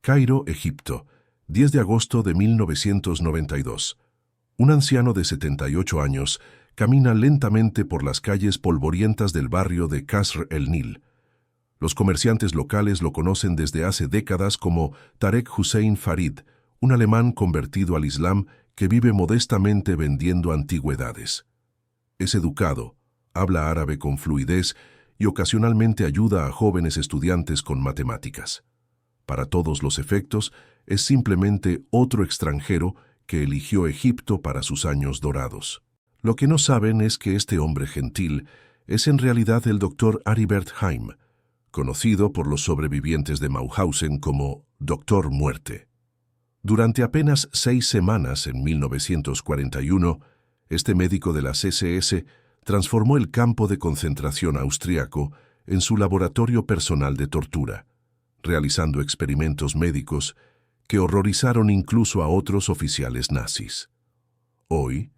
Cairo, Egipto, 10 de agosto de 1992. Un anciano de 78 años camina lentamente por las calles polvorientas del barrio de Kasr el Nil. Los comerciantes locales lo conocen desde hace décadas como Tarek Hussein Farid, un alemán convertido al Islam que vive modestamente vendiendo antigüedades. Es educado, habla árabe con fluidez y ocasionalmente ayuda a jóvenes estudiantes con matemáticas. Para todos los efectos, es simplemente otro extranjero que eligió Egipto para sus años dorados. Lo que no saben es que este hombre gentil es en realidad el Dr. Aribert Haim, conocido por los sobrevivientes de Mauthausen como Doctor Muerte. Durante apenas 6 semanas en 1941, este médico de las SS transformó el campo de concentración austriaco en su laboratorio personal de tortura, realizando experimentos médicos que horrorizaron incluso a otros oficiales nazis. Hoy,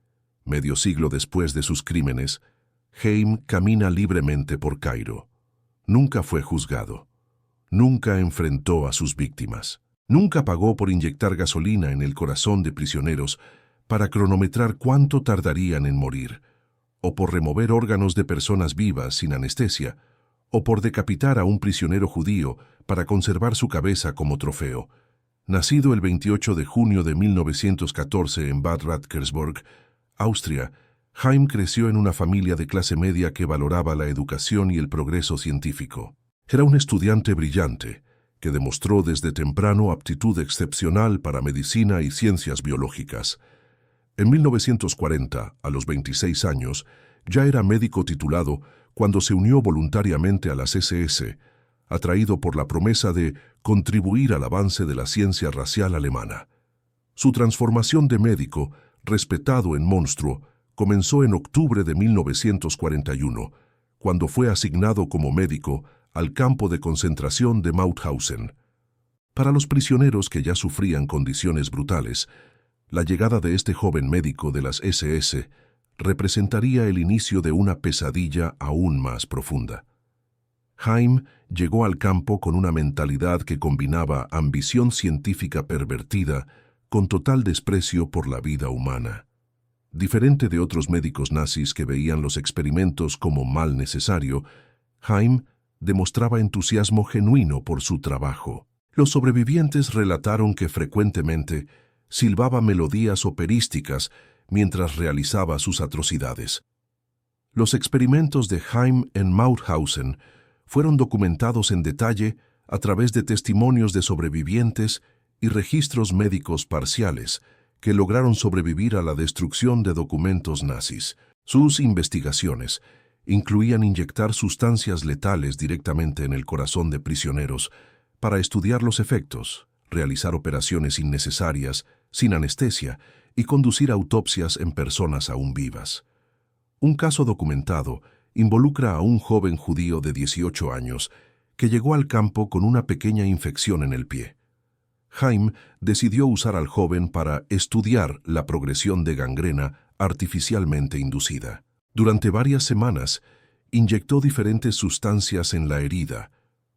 medio siglo después de sus crímenes, Haim camina libremente por Cairo. Nunca fue juzgado. Nunca enfrentó a sus víctimas. Nunca pagó por inyectar gasolina en el corazón de prisioneros para cronometrar cuánto tardarían en morir, o por remover órganos de personas vivas sin anestesia, o por decapitar a un prisionero judío para conservar su cabeza como trofeo. Nacido el 28 de junio de 1914 en Bad Radkersburg, Austria, Haim creció en una familia de clase media que valoraba la educación y el progreso científico. Era un estudiante brillante, que demostró desde temprano aptitud excepcional para medicina y ciencias biológicas. En 1940, a los 26 años, ya era médico titulado cuando se unió voluntariamente a las SS, atraído por la promesa de contribuir al avance de la ciencia racial alemana. Su transformación de médico, respetado en monstruo, comenzó en octubre de 1941, cuando fue asignado como médico al campo de concentración de Mauthausen. Para los prisioneros que ya sufrían condiciones brutales, la llegada de este joven médico de las SS representaría el inicio de una pesadilla aún más profunda. Haim llegó al campo con una mentalidad que combinaba ambición científica pervertida con total desprecio por la vida humana. Diferente de otros médicos nazis que veían los experimentos como mal necesario, Haim demostraba entusiasmo genuino por su trabajo. Los sobrevivientes relataron que frecuentemente silbaba melodías operísticas mientras realizaba sus atrocidades. Los experimentos de Haim en Mauthausen fueron documentados en detalle a través de testimonios de sobrevivientes y registros médicos parciales que lograron sobrevivir a la destrucción de documentos nazis. Sus investigaciones incluían inyectar sustancias letales directamente en el corazón de prisioneros para estudiar los efectos, realizar operaciones innecesarias, sin anestesia, y conducir autopsias en personas aún vivas. Un caso documentado involucra a un joven judío de 18 años que llegó al campo con una pequeña infección en el pie. Haim decidió usar al joven para estudiar la progresión de gangrena artificialmente inducida. Durante varias semanas, inyectó diferentes sustancias en la herida,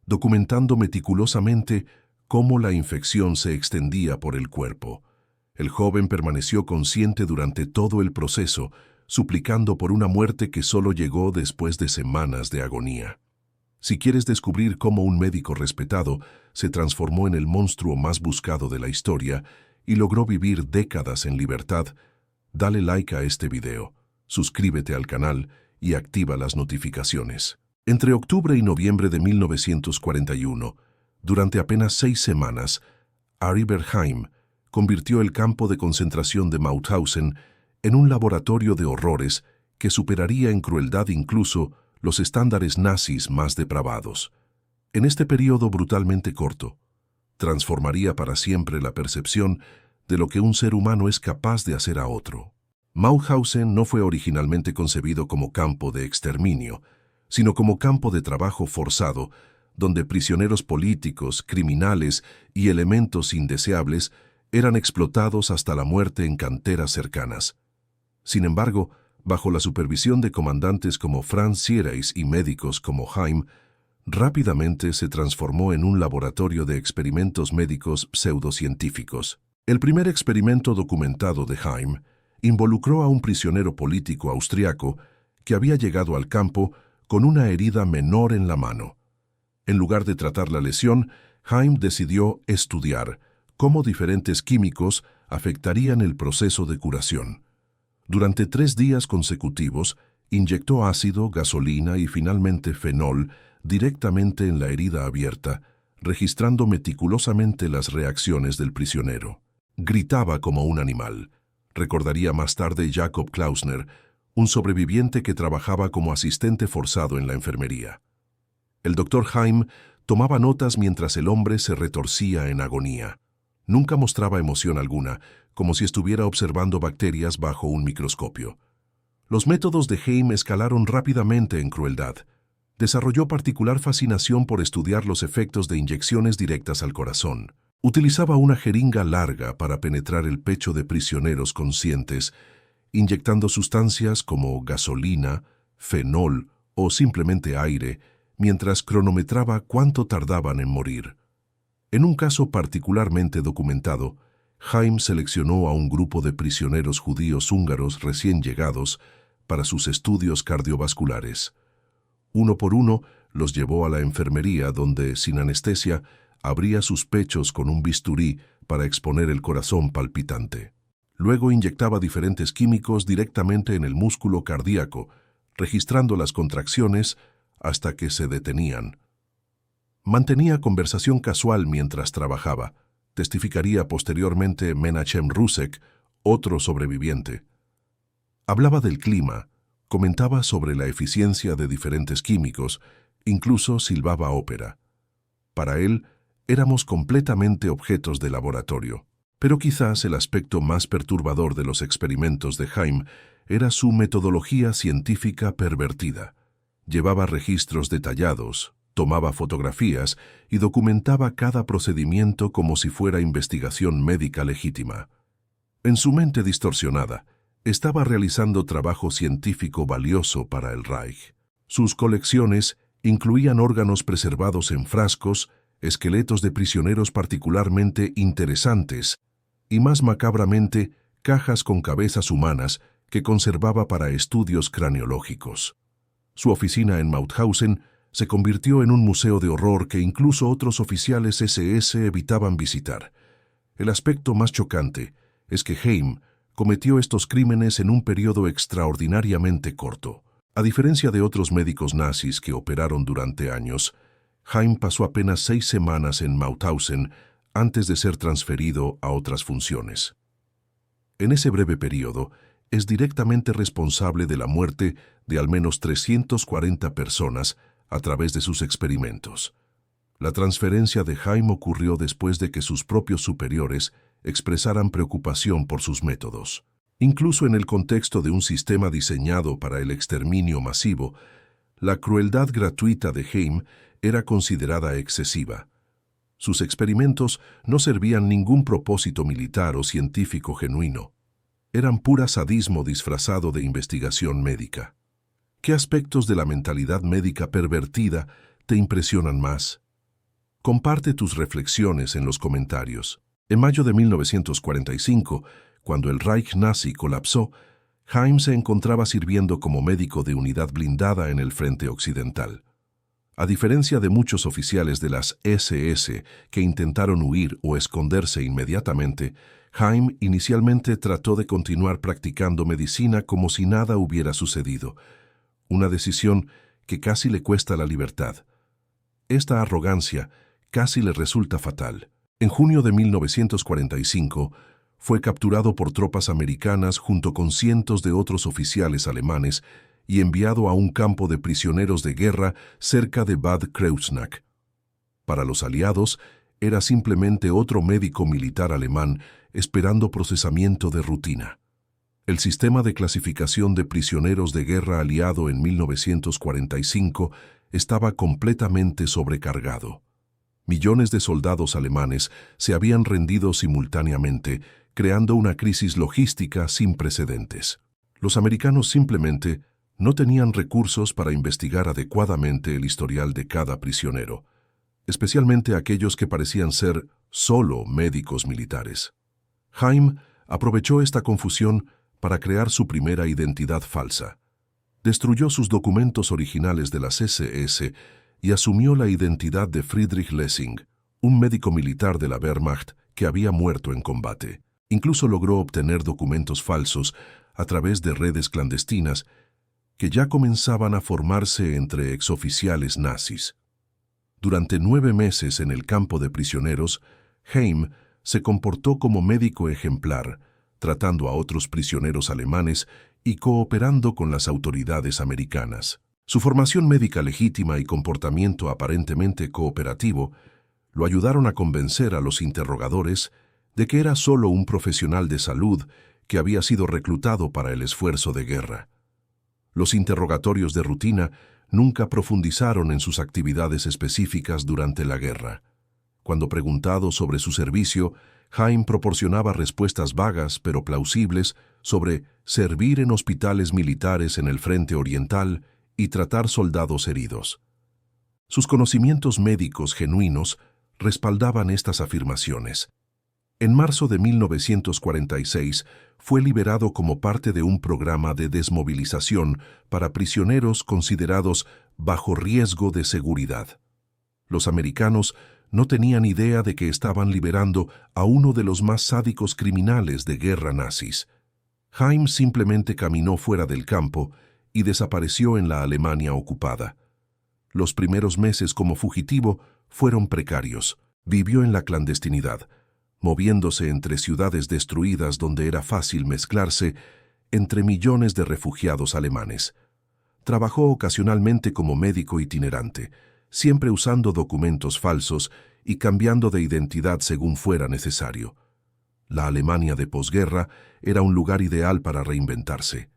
documentando meticulosamente cómo la infección se extendía por el cuerpo. El joven permaneció consciente durante todo el proceso, suplicando por una muerte que solo llegó después de semanas de agonía. Si quieres descubrir cómo un médico respetado se transformó en el monstruo más buscado de la historia y logró vivir décadas en libertad, dale like a este video, suscríbete al canal y activa las notificaciones. Entre octubre y noviembre de 1941, durante apenas 6 semanas, Aribert Haim convirtió el campo de concentración de Mauthausen en un laboratorio de horrores que superaría en crueldad incluso los estándares nazis más depravados. En este periodo brutalmente corto, transformaría para siempre la percepción de lo que un ser humano es capaz de hacer a otro. Mauthausen no fue originalmente concebido como campo de exterminio, sino como campo de trabajo forzado, donde prisioneros políticos, criminales y elementos indeseables eran explotados hasta la muerte en canteras cercanas. Sin embargo, bajo la supervisión de comandantes como Franz Siereis y médicos como Haim, rápidamente se transformó en un laboratorio de experimentos médicos pseudocientíficos. El primer experimento documentado de Heim involucró a un prisionero político austriaco que había llegado al campo con una herida menor en la mano. En lugar de tratar la lesión, Heim decidió estudiar cómo diferentes químicos afectarían el proceso de curación. Durante 3 días consecutivos, inyectó ácido, gasolina y finalmente fenol directamente en la herida abierta, registrando meticulosamente las reacciones del prisionero. Gritaba como un animal. Recordaría más tarde Jakob Klausner, un sobreviviente que trabajaba como asistente forzado en la enfermería. El doctor Heim tomaba notas mientras el hombre se retorcía en agonía. Nunca mostraba emoción alguna, como si estuviera observando bacterias bajo un microscopio. Los métodos de Heim escalaron rápidamente en crueldad. Desarrolló particular fascinación por estudiar los efectos de inyecciones directas al corazón. Utilizaba una jeringa larga para penetrar el pecho de prisioneros conscientes, inyectando sustancias como gasolina, fenol o simplemente aire, mientras cronometraba cuánto tardaban en morir. En un caso particularmente documentado, Heim seleccionó a un grupo de prisioneros judíos húngaros recién llegados para sus estudios cardiovasculares. Uno por uno los llevó a la enfermería donde, sin anestesia, abría sus pechos con un bisturí para exponer el corazón palpitante. Luego inyectaba diferentes químicos directamente en el músculo cardíaco, registrando las contracciones hasta que se detenían. Mantenía conversación casual mientras trabajaba, testificaría posteriormente Menachem Rusek, otro sobreviviente. Hablaba del clima, comentaba sobre la eficiencia de diferentes químicos, incluso silbaba ópera. Para él, éramos completamente objetos de laboratorio. Pero quizás el aspecto más perturbador de los experimentos de Heim era su metodología científica pervertida. Llevaba registros detallados, tomaba fotografías y documentaba cada procedimiento como si fuera investigación médica legítima. En su mente distorsionada, estaba realizando trabajo científico valioso para el Reich. Sus colecciones incluían órganos preservados en frascos, esqueletos de prisioneros particularmente interesantes y, más macabramente, cajas con cabezas humanas que conservaba para estudios craniológicos. Su oficina en Mauthausen se convirtió en un museo de horror que incluso otros oficiales SS evitaban visitar. El aspecto más chocante es que Heim cometió estos crímenes en un periodo extraordinariamente corto. A diferencia de otros médicos nazis que operaron durante años, Heim pasó apenas 6 semanas en Mauthausen antes de ser transferido a otras funciones. En ese breve periodo, es directamente responsable de la muerte de al menos 340 personas a través de sus experimentos. La transferencia de Heim ocurrió después de que sus propios superiores expresaran preocupación por sus métodos. Incluso en el contexto de un sistema diseñado para el exterminio masivo, la crueldad gratuita de Heim era considerada excesiva. Sus experimentos no servían ningún propósito militar o científico genuino. Eran pura sadismo disfrazado de investigación médica. ¿Qué aspectos de la mentalidad médica pervertida te impresionan más? Comparte tus reflexiones en los comentarios. En mayo de 1945, cuando el Reich nazi colapsó, Heim se encontraba sirviendo como médico de unidad blindada en el frente occidental. A diferencia de muchos oficiales de las SS que intentaron huir o esconderse inmediatamente, Heim inicialmente trató de continuar practicando medicina como si nada hubiera sucedido, una decisión que casi le cuesta la libertad. Esta arrogancia casi le resulta fatal. En junio de 1945, fue capturado por tropas americanas junto con cientos de otros oficiales alemanes y enviado a un campo de prisioneros de guerra cerca de Bad Kreuznach. Para los aliados, era simplemente otro médico militar alemán esperando procesamiento de rutina. El sistema de clasificación de prisioneros de guerra aliado en 1945 estaba completamente sobrecargado. Millones de soldados alemanes se habían rendido simultáneamente, creando una crisis logística sin precedentes. Los americanos simplemente no tenían recursos para investigar adecuadamente el historial de cada prisionero, especialmente aquellos que parecían ser solo médicos militares. Haim aprovechó esta confusión para crear su primera identidad falsa. Destruyó sus documentos originales de las SS y asumió la identidad de Friedrich Lessing, un médico militar de la Wehrmacht que había muerto en combate. Incluso logró obtener documentos falsos a través de redes clandestinas que ya comenzaban a formarse entre exoficiales nazis. Durante 9 meses en el campo de prisioneros, Haim se comportó como médico ejemplar, tratando a otros prisioneros alemanes y cooperando con las autoridades americanas. Su formación médica legítima y comportamiento aparentemente cooperativo lo ayudaron a convencer a los interrogadores de que era solo un profesional de salud que había sido reclutado para el esfuerzo de guerra. Los interrogatorios de rutina nunca profundizaron en sus actividades específicas durante la guerra. Cuando preguntado sobre su servicio, Haim proporcionaba respuestas vagas pero plausibles sobre servir en hospitales militares en el frente oriental y tratar soldados heridos. Sus conocimientos médicos genuinos respaldaban estas afirmaciones. En marzo de 1946 fue liberado como parte de un programa de desmovilización para prisioneros considerados bajo riesgo de seguridad. Los americanos no tenían idea de que estaban liberando a uno de los más sádicos criminales de guerra nazis. Haim simplemente caminó fuera del campo y desapareció en la Alemania ocupada. Los primeros meses como fugitivo fueron precarios. Vivió en la clandestinidad, moviéndose entre ciudades destruidas donde era fácil mezclarse entre millones de refugiados alemanes. Trabajó ocasionalmente como médico itinerante, siempre usando documentos falsos y cambiando de identidad según fuera necesario. La Alemania de posguerra era un lugar ideal para reinventarse.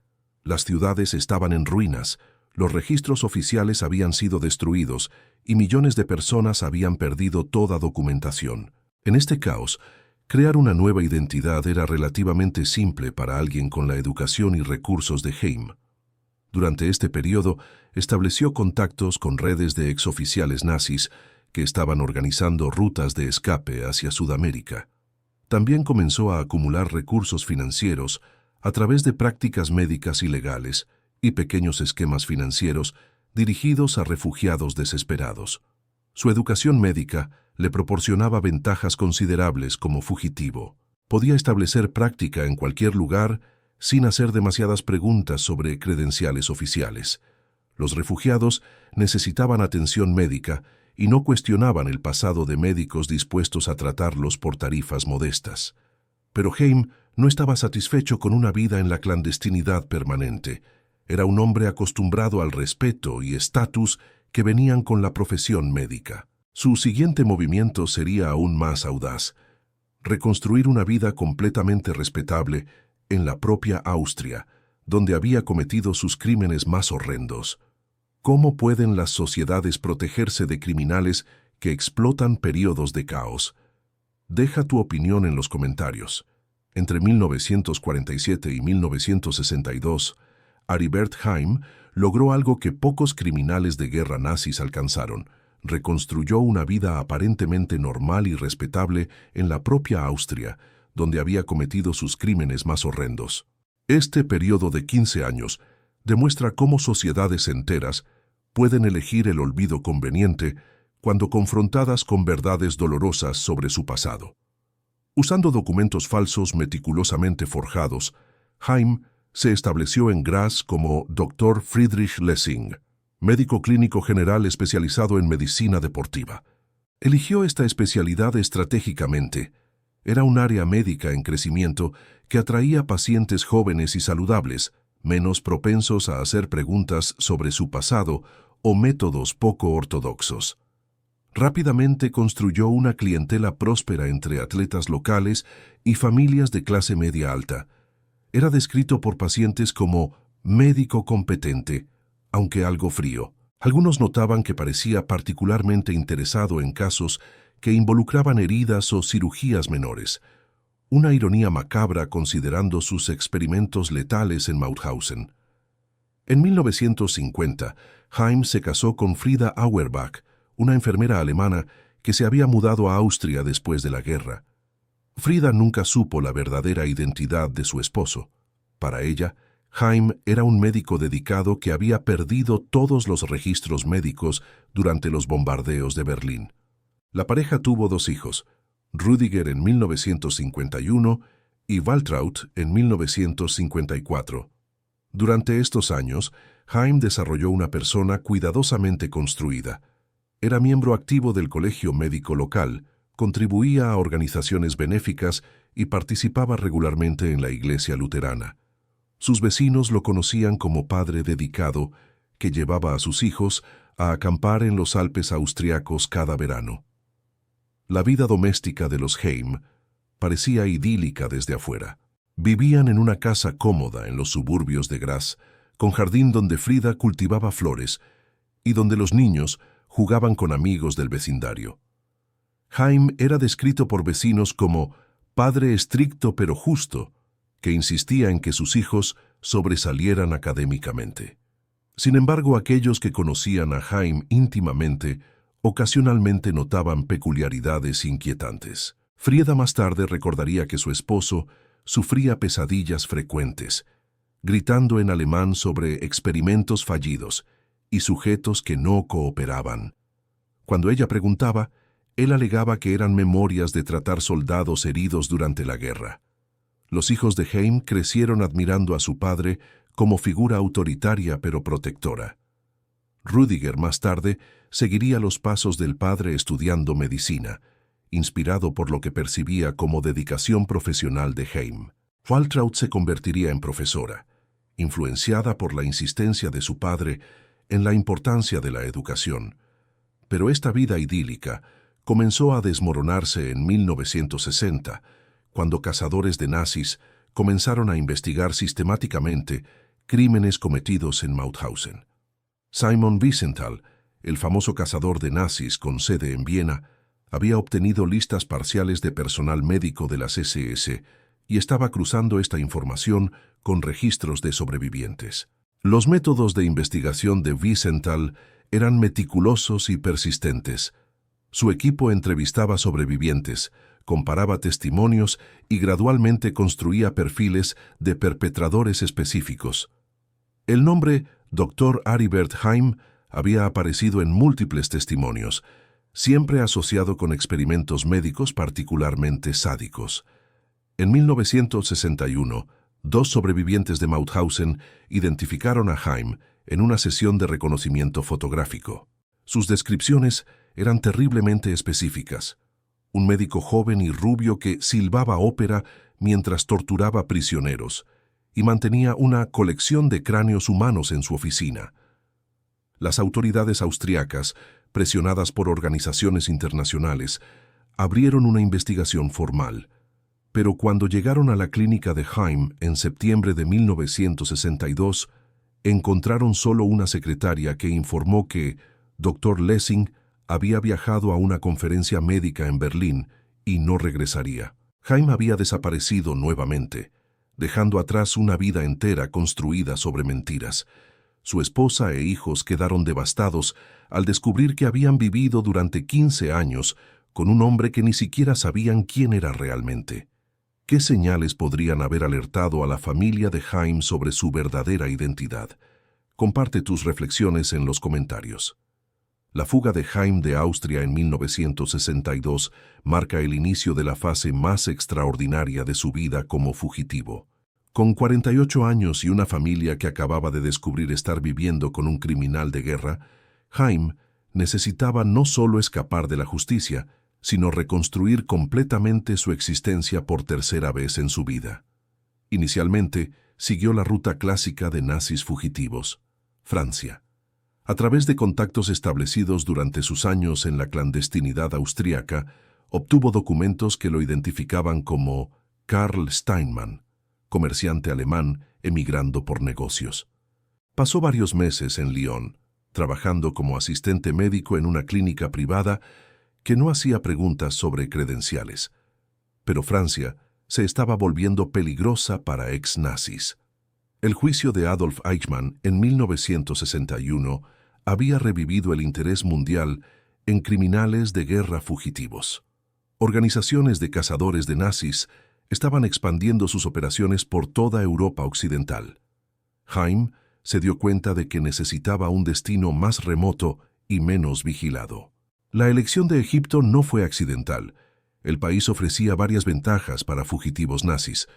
Las ciudades estaban en ruinas, los registros oficiales habían sido destruidos y millones de personas habían perdido toda documentación. En este caos, crear una nueva identidad era relativamente simple para alguien con la educación y recursos de Haim. Durante este periodo, estableció contactos con redes de exoficiales nazis que estaban organizando rutas de escape hacia Sudamérica. También comenzó a acumular recursos financieros a través de prácticas médicas ilegales y pequeños esquemas financieros dirigidos a refugiados desesperados. Su educación médica le proporcionaba ventajas considerables como fugitivo. Podía establecer práctica en cualquier lugar sin hacer demasiadas preguntas sobre credenciales oficiales. Los refugiados necesitaban atención médica y no cuestionaban el pasado de médicos dispuestos a tratarlos por tarifas modestas. Pero Haim no estaba satisfecho con una vida en la clandestinidad permanente. Era un hombre acostumbrado al respeto y estatus que venían con la profesión médica. Su siguiente movimiento sería aún más audaz: reconstruir una vida completamente respetable en la propia Austria, donde había cometido sus crímenes más horrendos. ¿Cómo pueden las sociedades protegerse de criminales que explotan periodos de caos? Deja tu opinión en los comentarios. Entre 1947 y 1962, Aribert Haim logró algo que pocos criminales de guerra nazis alcanzaron: reconstruyó una vida aparentemente normal y respetable en la propia Austria, donde había cometido sus crímenes más horrendos. Este periodo de 15 años demuestra cómo sociedades enteras pueden elegir el olvido conveniente cuando confrontadas con verdades dolorosas sobre su pasado. Usando documentos falsos meticulosamente forjados, Haim se estableció en Graz como Dr. Friedrich Lessing, médico clínico general especializado en medicina deportiva. Eligió esta especialidad estratégicamente. Era un área médica en crecimiento que atraía pacientes jóvenes y saludables, menos propensos a hacer preguntas sobre su pasado o métodos poco ortodoxos. Rápidamente construyó una clientela próspera entre atletas locales y familias de clase media alta. Era descrito por pacientes como médico competente, aunque algo frío. Algunos notaban que parecía particularmente interesado en casos que involucraban heridas o cirugías menores, una ironía macabra considerando sus experimentos letales en Mauthausen. En 1950, Heim se casó con Frida Auerbach, una enfermera alemana que se había mudado a Austria después de la guerra. Frida nunca supo la verdadera identidad de su esposo. Para ella, Heim era un médico dedicado que había perdido todos los registros médicos durante los bombardeos de Berlín. La pareja tuvo 2 hijos, Rüdiger en 1951 y Waltraud en 1954. Durante estos años, Heim desarrolló una persona cuidadosamente construida. Era miembro activo del colegio médico local, contribuía a organizaciones benéficas y participaba regularmente en la iglesia luterana. Sus vecinos lo conocían como padre dedicado, que llevaba a sus hijos a acampar en los Alpes austriacos cada verano. La vida doméstica de los Heim parecía idílica desde afuera. Vivían en una casa cómoda en los suburbios de Graz, con jardín donde Frida cultivaba flores y donde los niños jugaban con amigos del vecindario. Heim era descrito por vecinos como padre estricto pero justo, que insistía en que sus hijos sobresalieran académicamente. Sin embargo, aquellos que conocían a Heim íntimamente ocasionalmente notaban peculiaridades inquietantes. Frida más tarde recordaría que su esposo sufría pesadillas frecuentes, gritando en alemán sobre experimentos fallidos y sujetos que no cooperaban. Cuando ella preguntaba, él alegaba que eran memorias de tratar soldados heridos durante la guerra. Los hijos de Heim crecieron admirando a su padre como figura autoritaria pero protectora. Rüdiger más tarde seguiría los pasos del padre estudiando medicina, inspirado por lo que percibía como dedicación profesional de Heim. Waltraud se convertiría en profesora, influenciada por la insistencia de su padre en la importancia de la educación. Pero esta vida idílica comenzó a desmoronarse en 1960, cuando cazadores de nazis comenzaron a investigar sistemáticamente crímenes cometidos en Mauthausen. Simon Wiesenthal, el famoso cazador de nazis con sede en Viena, había obtenido listas parciales de personal médico de las SS y estaba cruzando esta información con registros de sobrevivientes. Los métodos de investigación de Wiesenthal eran meticulosos y persistentes. Su equipo entrevistaba sobrevivientes, comparaba testimonios y gradualmente construía perfiles de perpetradores específicos. El nombre Dr. Aribert Heim había aparecido en múltiples testimonios, siempre asociado con experimentos médicos particularmente sádicos. En 1961, 2 sobrevivientes de Mauthausen identificaron a Heim en una sesión de reconocimiento fotográfico. Sus descripciones eran terriblemente específicas. Un médico joven y rubio que silbaba ópera mientras torturaba prisioneros y mantenía una colección de cráneos humanos en su oficina. Las autoridades austriacas, presionadas por organizaciones internacionales, abrieron una investigación formal. Pero cuando llegaron a la clínica de Heim en septiembre de 1962, encontraron solo una secretaria que informó que Dr. Lessing había viajado a una conferencia médica en Berlín y no regresaría. Heim había desaparecido nuevamente, dejando atrás una vida entera construida sobre mentiras. Su esposa e hijos quedaron devastados al descubrir que habían vivido durante 15 años con un hombre que ni siquiera sabían quién era realmente. ¿Qué señales podrían haber alertado a la familia de Heim sobre su verdadera identidad? Comparte tus reflexiones en los comentarios. La fuga de Heim de Austria en 1962 marca el inicio de la fase más extraordinaria de su vida como fugitivo. Con 48 años y una familia que acababa de descubrir estar viviendo con un criminal de guerra, Heim necesitaba no solo escapar de la justicia, sino reconstruir completamente su existencia por tercera vez en su vida. Inicialmente, siguió la ruta clásica de nazis fugitivos, Francia. A través de contactos establecidos durante sus años en la clandestinidad austríaca, obtuvo documentos que lo identificaban como Karl Steinmann, comerciante alemán emigrando por negocios. Pasó varios meses en Lyon, trabajando como asistente médico en una clínica privada que no hacía preguntas sobre credenciales. Pero Francia se estaba volviendo peligrosa para ex-nazis. El juicio de Adolf Eichmann en 1961 había revivido el interés mundial en criminales de guerra fugitivos. Organizaciones de cazadores de nazis estaban expandiendo sus operaciones por toda Europa occidental. Heim se dio cuenta de que necesitaba un destino más remoto y menos vigilado. La elección de Egipto no fue accidental. El país ofrecía varias ventajas para fugitivos nazis: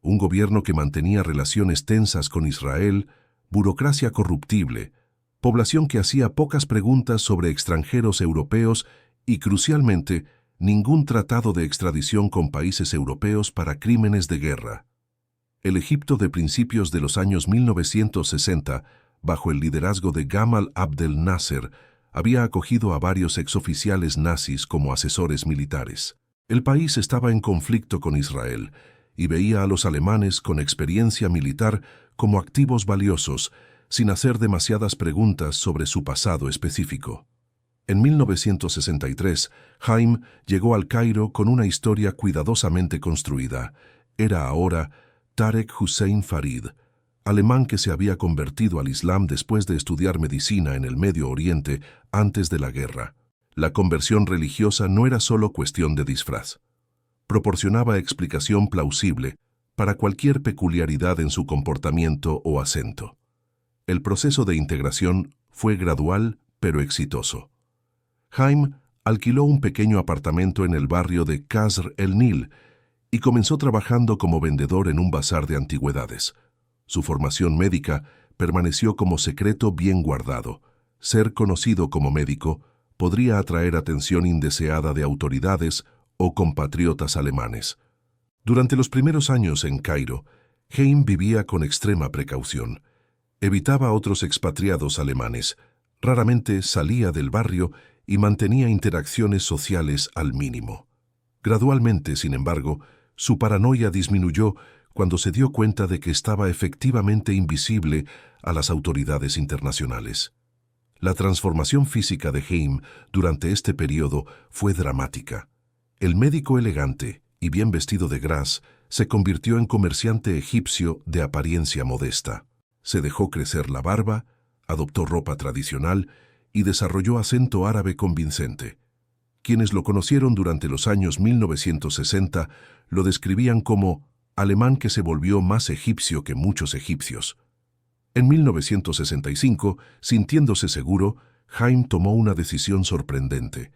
un gobierno que mantenía relaciones tensas con Israel, burocracia corruptible, población que hacía pocas preguntas sobre extranjeros europeos y, crucialmente, ningún tratado de extradición con países europeos para crímenes de guerra. El Egipto de principios de los años 1960, bajo el liderazgo de Gamal Abdel Nasser, había acogido a varios exoficiales nazis como asesores militares. El país estaba en conflicto con Israel y veía a los alemanes con experiencia militar como activos valiosos, sin hacer demasiadas preguntas sobre su pasado específico. En 1963, Heim llegó al Cairo con una historia cuidadosamente construida. Era ahora Tarek Hussein Farid, alemán que se había convertido al Islam después de estudiar medicina en el Medio Oriente antes de la guerra. La conversión religiosa no era solo cuestión de disfraz. Proporcionaba explicación plausible para cualquier peculiaridad en su comportamiento o acento. El proceso de integración fue gradual pero exitoso. Heim alquiló un pequeño apartamento en el barrio de Kasr el-Nil y comenzó trabajando como vendedor en un bazar de antigüedades. Su formación médica permaneció como secreto bien guardado. Ser conocido como médico podría atraer atención indeseada de autoridades o compatriotas alemanes. Durante los primeros años en Cairo, Heim vivía con extrema precaución. Evitaba a otros expatriados alemanes, raramente salía del barrio y mantenía interacciones sociales al mínimo. Gradualmente, sin embargo, su paranoia disminuyó cuando se dio cuenta de que estaba efectivamente invisible a las autoridades internacionales. La transformación física de Heim durante este periodo fue dramática. El médico elegante y bien vestido de gras se convirtió en comerciante egipcio de apariencia modesta. Se dejó crecer la barba, adoptó ropa tradicional y desarrolló acento árabe convincente. Quienes lo conocieron durante los años 1960 lo describían como alemán que se volvió más egipcio que muchos egipcios. En 1965, sintiéndose seguro, Heim tomó una decisión sorprendente.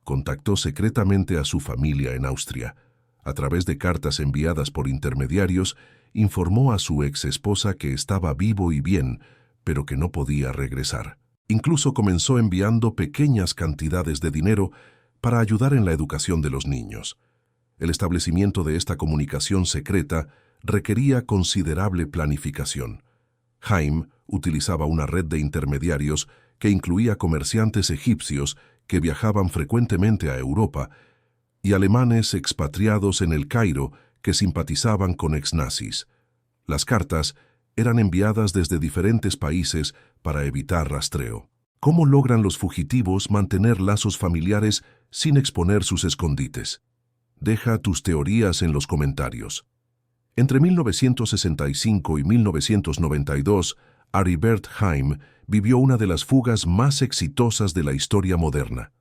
Contactó secretamente a su familia en Austria. A través de cartas enviadas por intermediarios, informó a su ex esposa que estaba vivo y bien, pero que no podía regresar. Incluso comenzó enviando pequeñas cantidades de dinero para ayudar en la educación de los niños. El establecimiento de esta comunicación secreta requería considerable planificación. Heim utilizaba una red de intermediarios que incluía comerciantes egipcios que viajaban frecuentemente a Europa y alemanes expatriados en el Cairo que simpatizaban con exnazis. Las cartas eran enviadas desde diferentes países para evitar rastreo. ¿Cómo logran los fugitivos mantener lazos familiares sin exponer sus escondites? Deja tus teorías en los comentarios. Entre 1965 y 1992, Aribert Heim vivió una de las fugas más exitosas de la historia moderna.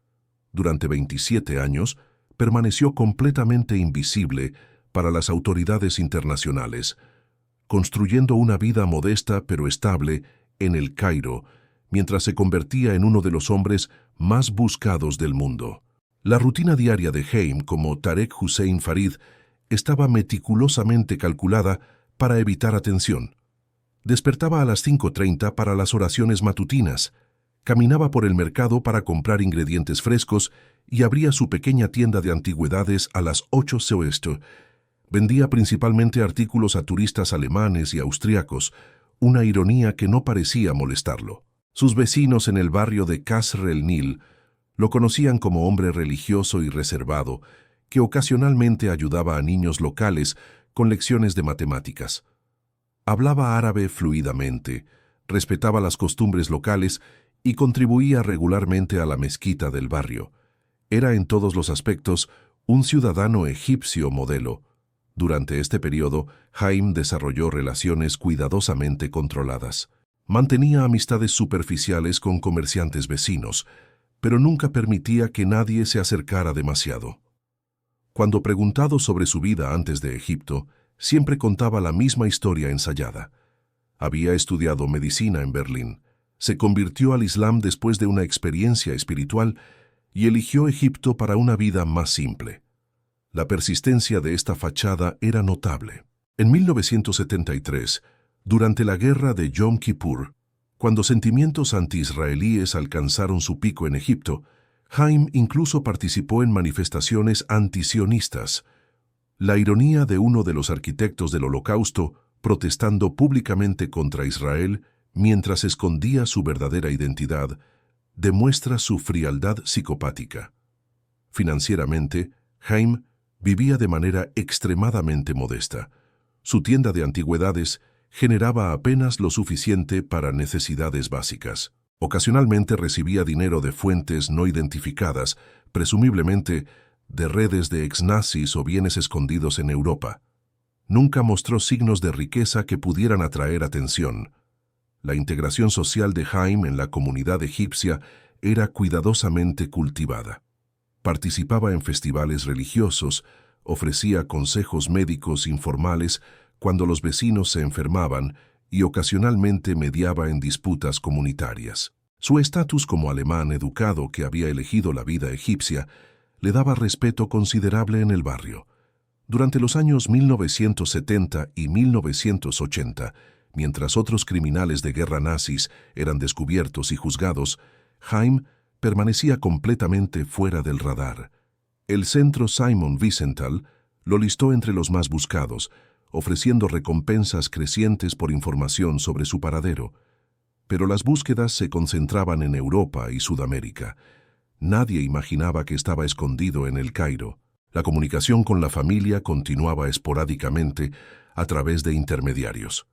Durante 27 años, permaneció completamente invisible para las autoridades internacionales, construyendo una vida modesta pero estable en el Cairo, mientras se convertía en uno de los hombres más buscados del mundo. La rutina diaria de Heim como Tarek Hussein Farid estaba meticulosamente calculada para evitar atención. Despertaba a las 5:30 para las oraciones matutinas, caminaba por el mercado para comprar ingredientes frescos y abría su pequeña tienda de antigüedades a las 8 oeste. Vendía principalmente artículos a turistas alemanes y austriacos, una ironía que no parecía molestarlo. Sus vecinos en el barrio de Kasr el-Nil lo conocían como hombre religioso y reservado, que ocasionalmente ayudaba a niños locales con lecciones de matemáticas. Hablaba árabe fluidamente, respetaba las costumbres locales y contribuía regularmente a la mezquita del barrio. Era en todos los aspectos un ciudadano egipcio modelo. Durante este periodo, Haim desarrolló relaciones cuidadosamente controladas. Mantenía amistades superficiales con comerciantes vecinos, pero nunca permitía que nadie se acercara demasiado. Cuando preguntado sobre su vida antes de Egipto, siempre contaba la misma historia ensayada. Había estudiado medicina en Berlín, se convirtió al Islam después de una experiencia espiritual y eligió Egipto para una vida más simple. La persistencia de esta fachada era notable. En 1973, durante la guerra de Yom Kippur, cuando sentimientos anti-israelíes alcanzaron su pico en Egipto, Haim incluso participó en manifestaciones antisionistas. La ironía de uno de los arquitectos del Holocausto protestando públicamente contra Israel mientras escondía su verdadera identidad demuestra su frialdad psicopática. Financieramente, Haim vivía de manera extremadamente modesta. Su tienda de antigüedades generaba apenas lo suficiente para necesidades básicas. Ocasionalmente recibía dinero de fuentes no identificadas, presumiblemente de redes de exnazis o bienes escondidos en Europa. Nunca mostró signos de riqueza que pudieran atraer atención. La integración social de Haim en la comunidad egipcia era cuidadosamente cultivada. Participaba en festivales religiosos, ofrecía consejos médicos informales cuando los vecinos se enfermaban y ocasionalmente mediaba en disputas comunitarias. Su estatus como alemán educado que había elegido la vida egipcia le daba respeto considerable en el barrio. Durante los años 1970 y 1980, mientras otros criminales de guerra nazis eran descubiertos y juzgados, Haim permanecía completamente fuera del radar. El centro Simon Wiesenthal lo listó entre los más buscados, ofreciendo recompensas crecientes por información sobre su paradero. Pero las búsquedas se concentraban en Europa y Sudamérica. Nadie imaginaba que estaba escondido en El Cairo. La comunicación con la familia continuaba esporádicamente a través de intermediarios.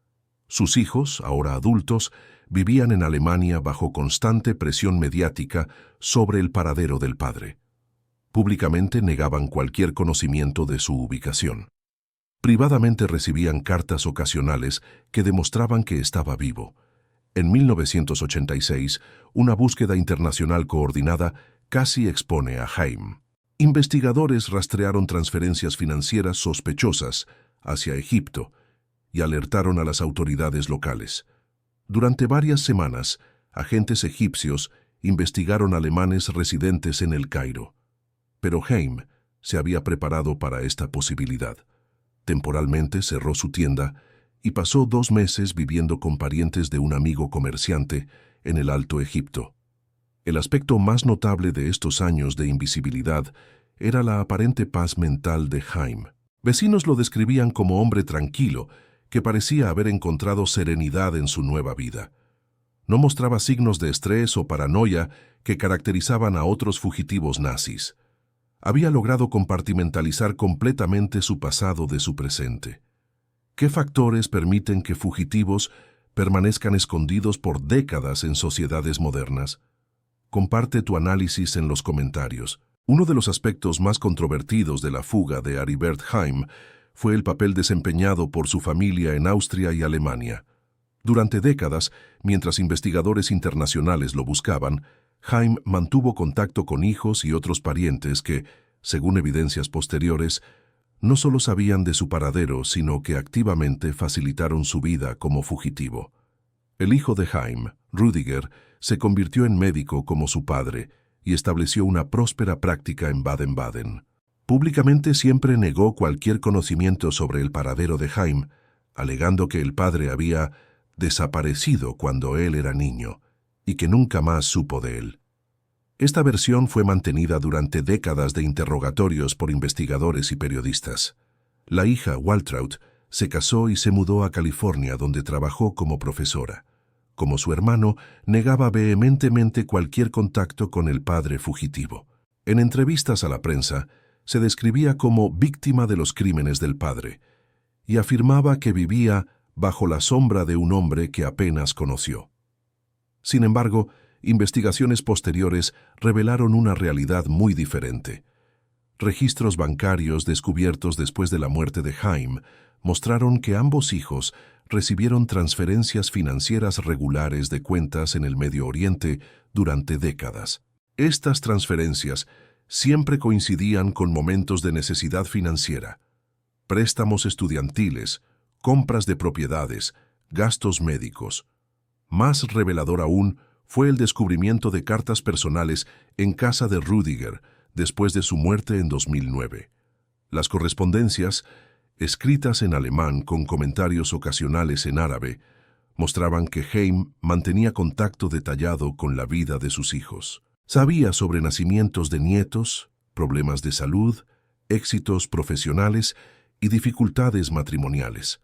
Sus hijos, ahora adultos, vivían en Alemania bajo constante presión mediática sobre el paradero del padre. Públicamente negaban cualquier conocimiento de su ubicación. Privadamente recibían cartas ocasionales que demostraban que estaba vivo. En 1986, una búsqueda internacional coordinada casi expone a Haim. Investigadores rastrearon transferencias financieras sospechosas hacia Egipto y alertaron a las autoridades locales. Durante varias semanas, agentes egipcios investigaron alemanes residentes en El Cairo. Pero Haim se había preparado para esta posibilidad. Temporalmente cerró su tienda y pasó 2 meses viviendo con parientes de un amigo comerciante en el Alto Egipto. El aspecto más notable de estos años de invisibilidad era la aparente paz mental de Haim. Vecinos lo describían como hombre tranquilo, que parecía haber encontrado serenidad en su nueva vida. No mostraba signos de estrés o paranoia que caracterizaban a otros fugitivos nazis. Había logrado compartimentalizar completamente su pasado de su presente. ¿Qué factores permiten que fugitivos permanezcan escondidos por décadas en sociedades modernas? Comparte tu análisis en los comentarios. Uno de los aspectos más controvertidos de la fuga de Aribert Haim fue el papel desempeñado por su familia en Austria y Alemania. Durante décadas, mientras investigadores internacionales lo buscaban, Haim mantuvo contacto con hijos y otros parientes que, según evidencias posteriores, no solo sabían de su paradero, sino que activamente facilitaron su vida como fugitivo. El hijo de Haim, Rüdiger, se convirtió en médico como su padre y estableció una próspera práctica en Baden-Baden. Públicamente siempre negó cualquier conocimiento sobre el paradero de Haim, alegando que el padre había desaparecido cuando él era niño y que nunca más supo de él. Esta versión fue mantenida durante décadas de interrogatorios por investigadores y periodistas. La hija, Waltraud, se casó y se mudó a California, donde trabajó como profesora. Como su hermano, negaba vehementemente cualquier contacto con el padre fugitivo. En entrevistas a la prensa, se describía como víctima de los crímenes del padre y afirmaba que vivía bajo la sombra de un hombre que apenas conoció. Sin embargo, investigaciones posteriores revelaron una realidad muy diferente. Registros bancarios descubiertos después de la muerte de Haim mostraron que ambos hijos recibieron transferencias financieras regulares de cuentas en el Medio Oriente durante décadas. Estas transferencias siempre coincidían con momentos de necesidad financiera: préstamos estudiantiles, compras de propiedades, gastos médicos. Más revelador aún fue el descubrimiento de cartas personales en casa de Rüdiger después de su muerte en 2009. Las correspondencias, escritas en alemán con comentarios ocasionales en árabe, mostraban que Haim mantenía contacto detallado con la vida de sus hijos. Sabía sobre nacimientos de nietos, problemas de salud, éxitos profesionales y dificultades matrimoniales.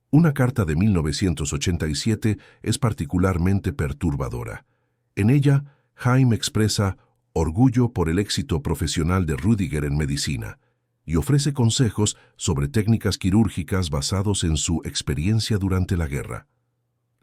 Una carta de 1987 es particularmente perturbadora. En ella, Haim expresa orgullo por el éxito profesional de Rüdiger en medicina y ofrece consejos sobre técnicas quirúrgicas basados en su experiencia durante la guerra.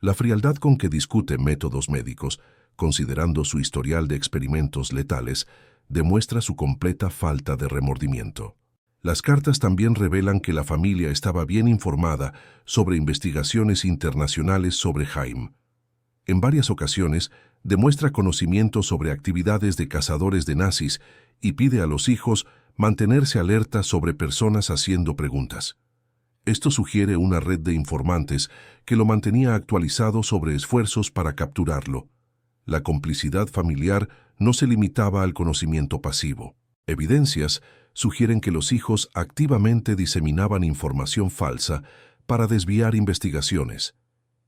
La frialdad con que discute métodos médicos, considerando su historial de experimentos letales, demuestra su completa falta de remordimiento. Las cartas también revelan que la familia estaba bien informada sobre investigaciones internacionales sobre Haim. En varias ocasiones, demuestra conocimiento sobre actividades de cazadores de nazis y pide a los hijos mantenerse alerta sobre personas haciendo preguntas. Esto sugiere una red de informantes que lo mantenía actualizado sobre esfuerzos para capturarlo. La complicidad familiar no se limitaba al conocimiento pasivo. Evidencias sugieren que los hijos activamente diseminaban información falsa para desviar investigaciones.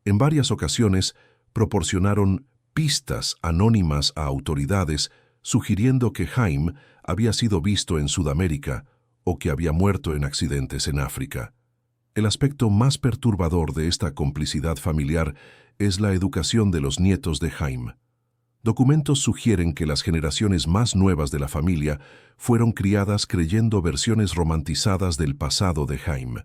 En varias ocasiones, proporcionaron pistas anónimas a autoridades sugiriendo que Haim había sido visto en Sudamérica o que había muerto en accidentes en África. El aspecto más perturbador de esta complicidad familiar es la educación de los nietos de Haim. Documentos sugieren que las generaciones más nuevas de la familia fueron criadas creyendo versiones romantizadas del pasado de Haim.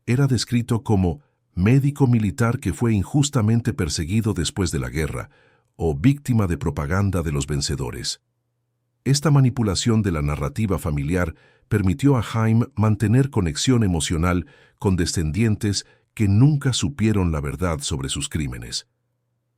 Era descrito como médico militar que fue injustamente perseguido después de la guerra, o víctima de propaganda de los vencedores. Esta manipulación de la narrativa familiar permitió a Haim mantener conexión emocional con descendientes que nunca supieron la verdad sobre sus crímenes.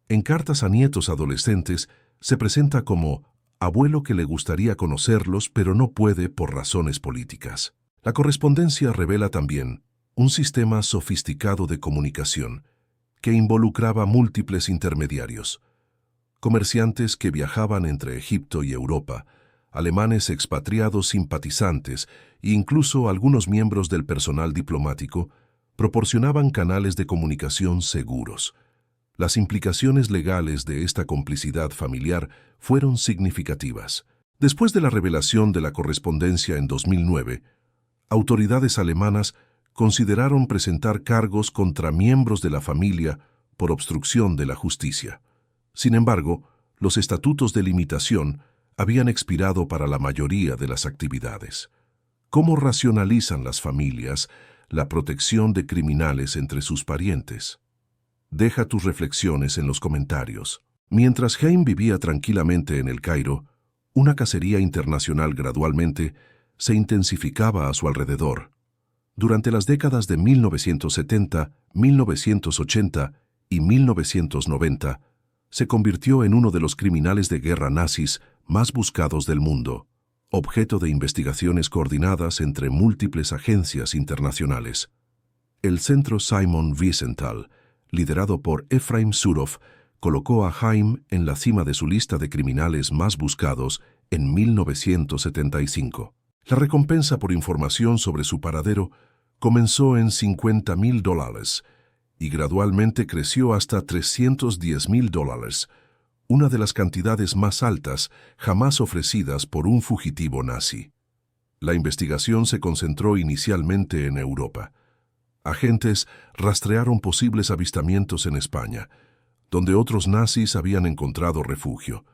En cartas a nietos adolescentes, se presenta como abuelo que le gustaría conocerlos pero no puede por razones políticas. La correspondencia revela también un sistema sofisticado de comunicación que involucraba múltiples intermediarios: comerciantes que viajaban entre Egipto y Europa, alemanes expatriados simpatizantes e incluso algunos miembros del personal diplomático proporcionaban canales de comunicación seguros. Las implicaciones legales de esta complicidad familiar fueron significativas. Después de la revelación de la correspondencia en 2009, autoridades alemanas consideraron presentar cargos contra miembros de la familia por obstrucción de la justicia. Sin embargo, los estatutos de limitación habían expirado para la mayoría de las actividades. ¿Cómo racionalizan las familias la protección de criminales entre sus parientes? Deja tus reflexiones en los comentarios. Mientras Haim vivía tranquilamente en El Cairo, una cacería internacional gradualmente se intensificaba a su alrededor. Durante las décadas de 1970, 1980 y 1990, se convirtió en uno de los criminales de guerra nazis más buscados del mundo, objeto de investigaciones coordinadas entre múltiples agencias internacionales. El Centro Simon Wiesenthal, liderado por Efraim Zuroff, colocó a Haim en la cima de su lista de criminales más buscados en 1975. La recompensa por información sobre su paradero comenzó en $50,000 y gradualmente creció hasta $310,000, una de las cantidades más altas jamás ofrecidas por un fugitivo nazi. La investigación se concentró inicialmente en Europa. Agentes rastrearon posibles avistamientos en España, donde otros nazis habían encontrado refugio.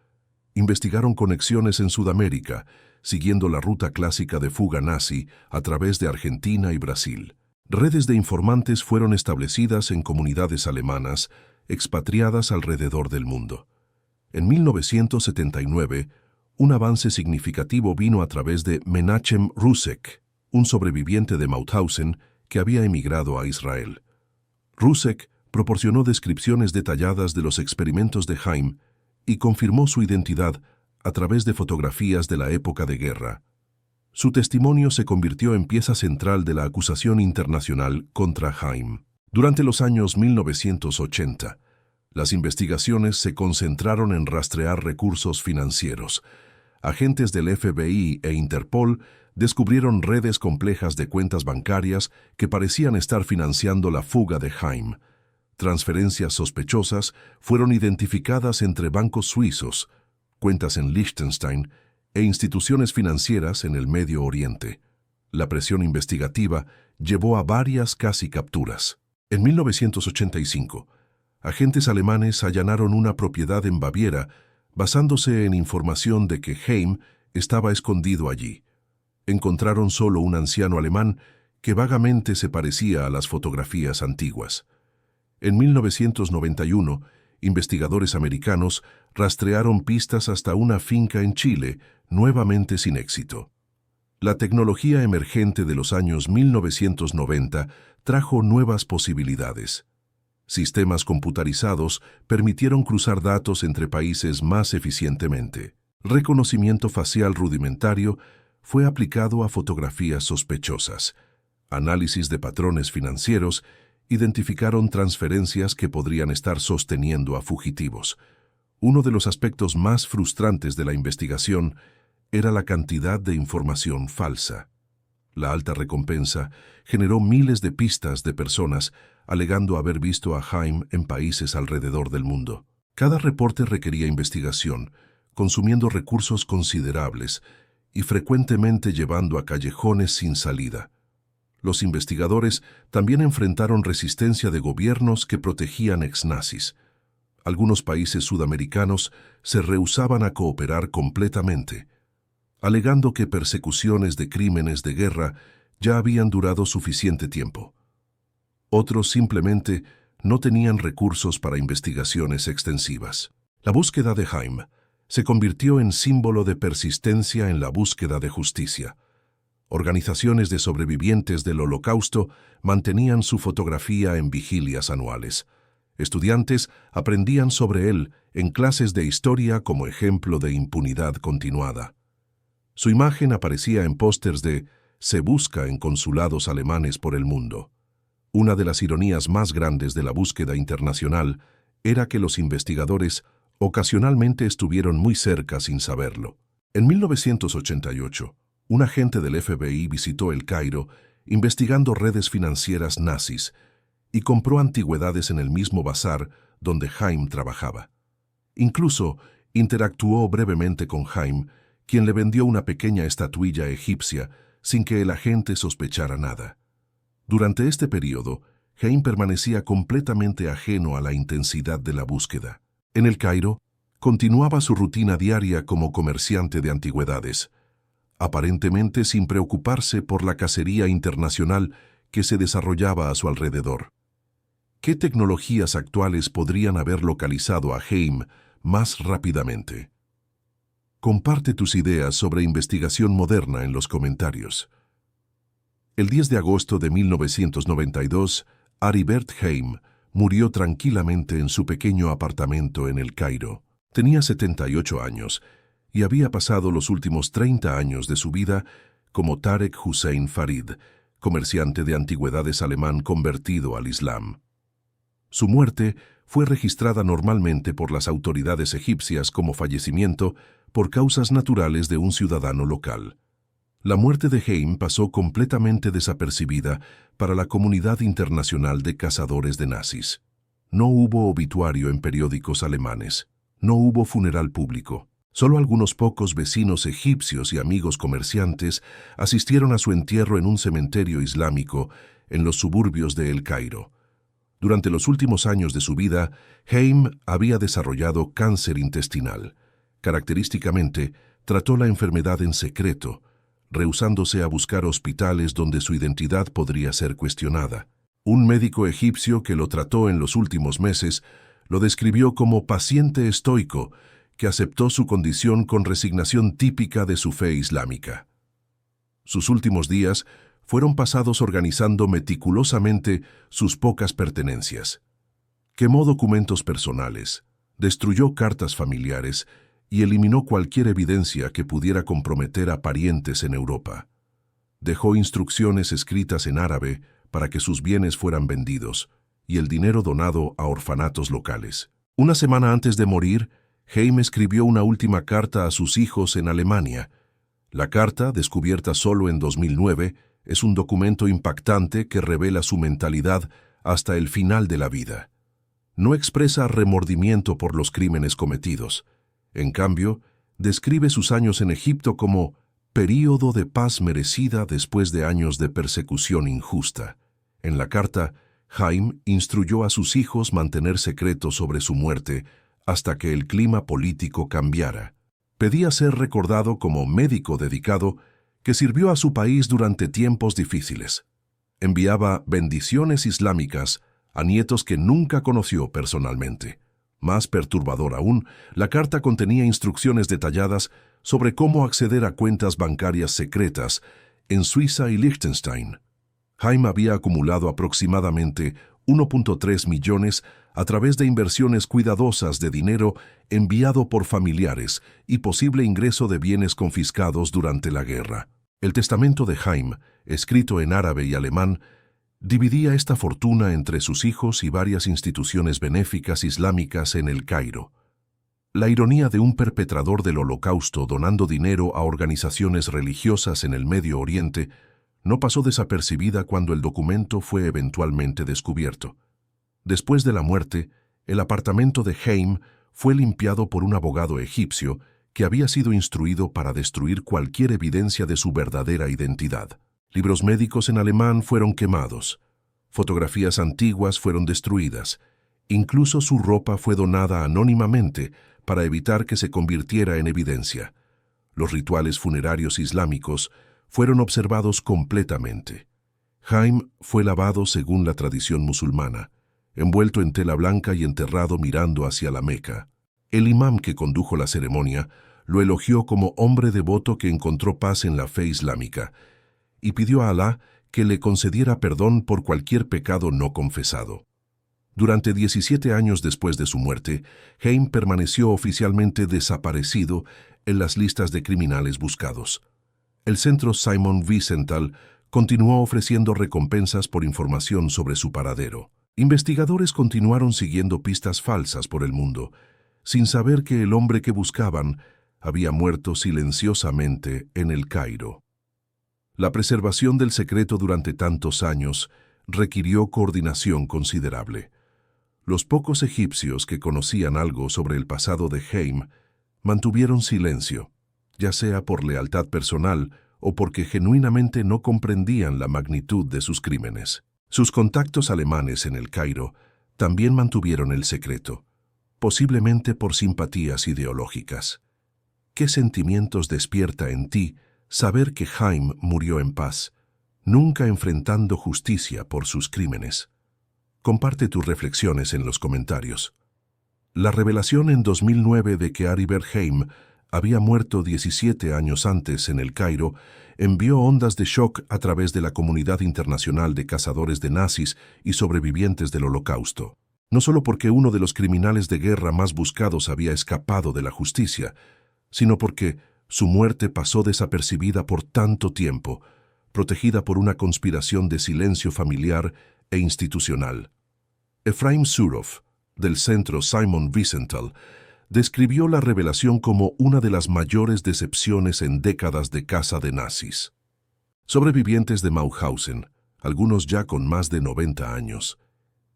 Investigaron conexiones en Sudamérica, siguiendo la ruta clásica de fuga nazi a través de Argentina y Brasil. Redes de informantes fueron establecidas en comunidades alemanas expatriadas alrededor del mundo. En 1979, Un avance significativo vino a través de Menachem Rusek, un sobreviviente de Mauthausen que había emigrado a Israel. Rusek proporcionó descripciones detalladas de los experimentos de Haim y confirmó su identidad a través de fotografías de la época de guerra. Su testimonio se convirtió en pieza central de la acusación internacional contra Haim. Durante los años 1980, las investigaciones se concentraron en rastrear recursos financieros. Agentes del FBI e Interpol descubrieron redes complejas de cuentas bancarias que parecían estar financiando la fuga de Haim. Transferencias sospechosas fueron identificadas entre bancos suizos, cuentas en Liechtenstein e instituciones financieras en el Medio Oriente. La presión investigativa llevó a varias casi capturas. En 1985, agentes alemanes allanaron una propiedad en Baviera basándose en información de que Haim estaba escondido allí. Encontraron solo un anciano alemán que vagamente se parecía a las fotografías antiguas. En 1991, investigadores americanos rastrearon pistas hasta una finca en Chile, nuevamente sin éxito. La tecnología emergente de los años 1990 trajo nuevas posibilidades. Sistemas computarizados permitieron cruzar datos entre países más eficientemente. Reconocimiento facial rudimentario fue aplicado a fotografías sospechosas. Análisis de patrones financieros identificaron transferencias que podrían estar sosteniendo a fugitivos. Uno de los aspectos más frustrantes de la investigación era la cantidad de información falsa. La alta recompensa generó miles de pistas de personas alegando haber visto a Haim en países alrededor del mundo. Cada reporte requería investigación, consumiendo recursos considerables y frecuentemente llevando a callejones sin salida. Los investigadores también enfrentaron resistencia de gobiernos que protegían exnazis. Algunos países sudamericanos se rehusaban a cooperar completamente, alegando que persecuciones de crímenes de guerra ya habían durado suficiente tiempo. Otros simplemente no tenían recursos para investigaciones extensivas. La búsqueda de Haim se convirtió en símbolo de persistencia en la búsqueda de justicia. Organizaciones de sobrevivientes del Holocausto mantenían su fotografía en vigilias anuales. Estudiantes aprendían sobre él en clases de historia como ejemplo de impunidad continuada. Su imagen aparecía en pósters de "Se busca" en consulados alemanes por el mundo. Una de las ironías más grandes de la búsqueda internacional era que los investigadores ocasionalmente estuvieron muy cerca sin saberlo. En 1988, un agente del FBI visitó El Cairo investigando redes financieras nazis y compró antigüedades en el mismo bazar donde Haim trabajaba. Incluso interactuó brevemente con Haim, quien le vendió una pequeña estatuilla egipcia sin que el agente sospechara nada. Durante este periodo, Haim permanecía completamente ajeno a la intensidad de la búsqueda. En El Cairo, continuaba su rutina diaria como comerciante de antigüedades, aparentemente sin preocuparse por la cacería internacional que se desarrollaba a su alrededor. ¿Qué tecnologías actuales podrían haber localizado a Haim más rápidamente? Comparte tus ideas sobre investigación moderna en los comentarios. El 10 de agosto de 1992, Aribert Haim murió tranquilamente en su pequeño apartamento en El Cairo. Tenía 78 años y había pasado los últimos 30 años de su vida como Tarek Hussein Farid, comerciante de antigüedades alemán convertido al Islam. Su muerte fue registrada normalmente por las autoridades egipcias como fallecimiento por causas naturales de un ciudadano local. La muerte de Haim pasó completamente desapercibida para la comunidad internacional de cazadores de nazis. No hubo obituario en periódicos alemanes. No hubo funeral público. Solo algunos pocos vecinos egipcios y amigos comerciantes asistieron a su entierro en un cementerio islámico en los suburbios de El Cairo. Durante los últimos años de su vida, Haim había desarrollado cáncer intestinal. Característicamente, trató la enfermedad en secreto, rehusándose a buscar hospitales donde su identidad podría ser cuestionada. Un médico egipcio que lo trató en los últimos meses lo describió como paciente estoico, que aceptó su condición con resignación típica de su fe islámica. Sus últimos días fueron pasados organizando meticulosamente sus pocas pertenencias. Quemó documentos personales, destruyó cartas familiares y eliminó cualquier evidencia que pudiera comprometer a parientes en Europa. Dejó instrucciones escritas en árabe para que sus bienes fueran vendidos y el dinero donado a orfanatos locales. Una semana antes de morir, Haim escribió una última carta a sus hijos en Alemania. La carta, descubierta solo en 2009, es un documento impactante que revela su mentalidad hasta el final de la vida. No expresa remordimiento por los crímenes cometidos. En cambio, describe sus años en Egipto como período de paz merecida después de años de persecución injusta. En la carta, Haim instruyó a sus hijos mantener secreto sobre su muerte hasta que el clima político cambiara. Pedía ser recordado como médico dedicado que sirvió a su país durante tiempos difíciles. Enviaba bendiciones islámicas a nietos que nunca conoció personalmente. Más perturbador aún, la carta contenía instrucciones detalladas sobre cómo acceder a cuentas bancarias secretas en Suiza y Liechtenstein. Haim había acumulado aproximadamente 1.3 millones a través de inversiones cuidadosas de dinero enviado por familiares y posible ingreso de bienes confiscados durante la guerra. El testamento de Haim, escrito en árabe y alemán, dividía esta fortuna entre sus hijos y varias instituciones benéficas islámicas en El Cairo. La ironía de un perpetrador del Holocausto donando dinero a organizaciones religiosas en el Medio Oriente no pasó desapercibida cuando el documento fue eventualmente descubierto. Después de la muerte, el apartamento de Haim fue limpiado por un abogado egipcio que había sido instruido para destruir cualquier evidencia de su verdadera identidad. Libros médicos en alemán fueron quemados, fotografías antiguas fueron destruidas, incluso su ropa fue donada anónimamente para evitar que se convirtiera en evidencia. Los rituales funerarios islámicos fueron observados completamente. Haim fue lavado según la tradición musulmana, envuelto en tela blanca y enterrado mirando hacia la Meca. El imam que condujo la ceremonia lo elogió como hombre devoto que encontró paz en la fe islámica y pidió a Alá que le concediera perdón por cualquier pecado no confesado. Durante 17 años después de su muerte, Haim permaneció oficialmente desaparecido en las listas de criminales buscados. El centro Simon Wiesenthal continuó ofreciendo recompensas por información sobre su paradero. Investigadores continuaron siguiendo pistas falsas por el mundo, sin saber que el hombre que buscaban había muerto silenciosamente en El Cairo. La preservación del secreto durante tantos años requirió coordinación considerable. Los pocos egipcios que conocían algo sobre el pasado de Haim mantuvieron silencio, ya sea por lealtad personal o porque genuinamente no comprendían la magnitud de sus crímenes. Sus contactos alemanes en El Cairo también mantuvieron el secreto, posiblemente por simpatías ideológicas. ¿Qué sentimientos despierta en ti saber que Haim murió en paz, nunca enfrentando justicia por sus crímenes? Comparte tus reflexiones en los comentarios. La revelación en 2009 de que Ari Haim había muerto 17 años antes en El Cairo envió ondas de shock a través de la comunidad internacional de cazadores de nazis y sobrevivientes del Holocausto. No solo porque uno de los criminales de guerra más buscados había escapado de la justicia, sino porque su muerte pasó desapercibida por tanto tiempo, protegida por una conspiración de silencio familiar e institucional. Efraim Zuroff, del centro Simon Wiesenthal, describió la revelación como una de las mayores decepciones en décadas de caza de nazis. Sobrevivientes de Mauthausen, algunos ya con más de 90 años,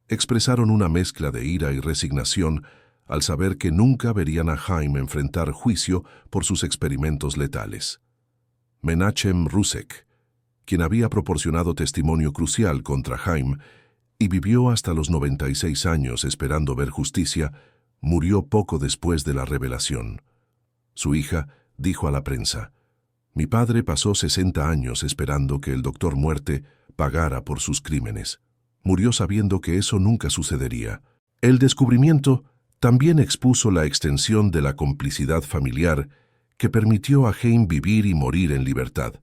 expresaron una mezcla de ira y resignación al saber que nunca verían a Haim enfrentar juicio por sus experimentos letales. Menachem Rusek, quien había proporcionado testimonio crucial contra Haim y vivió hasta los 96 años esperando ver justicia, murió poco después de la revelación. Su hija dijo a la prensa: «Mi padre pasó 60 años esperando que el doctor Muerte pagara por sus crímenes. Murió sabiendo que eso nunca sucedería. El descubrimiento También expuso la extensión de la complicidad familiar que permitió a Haim vivir y morir en libertad.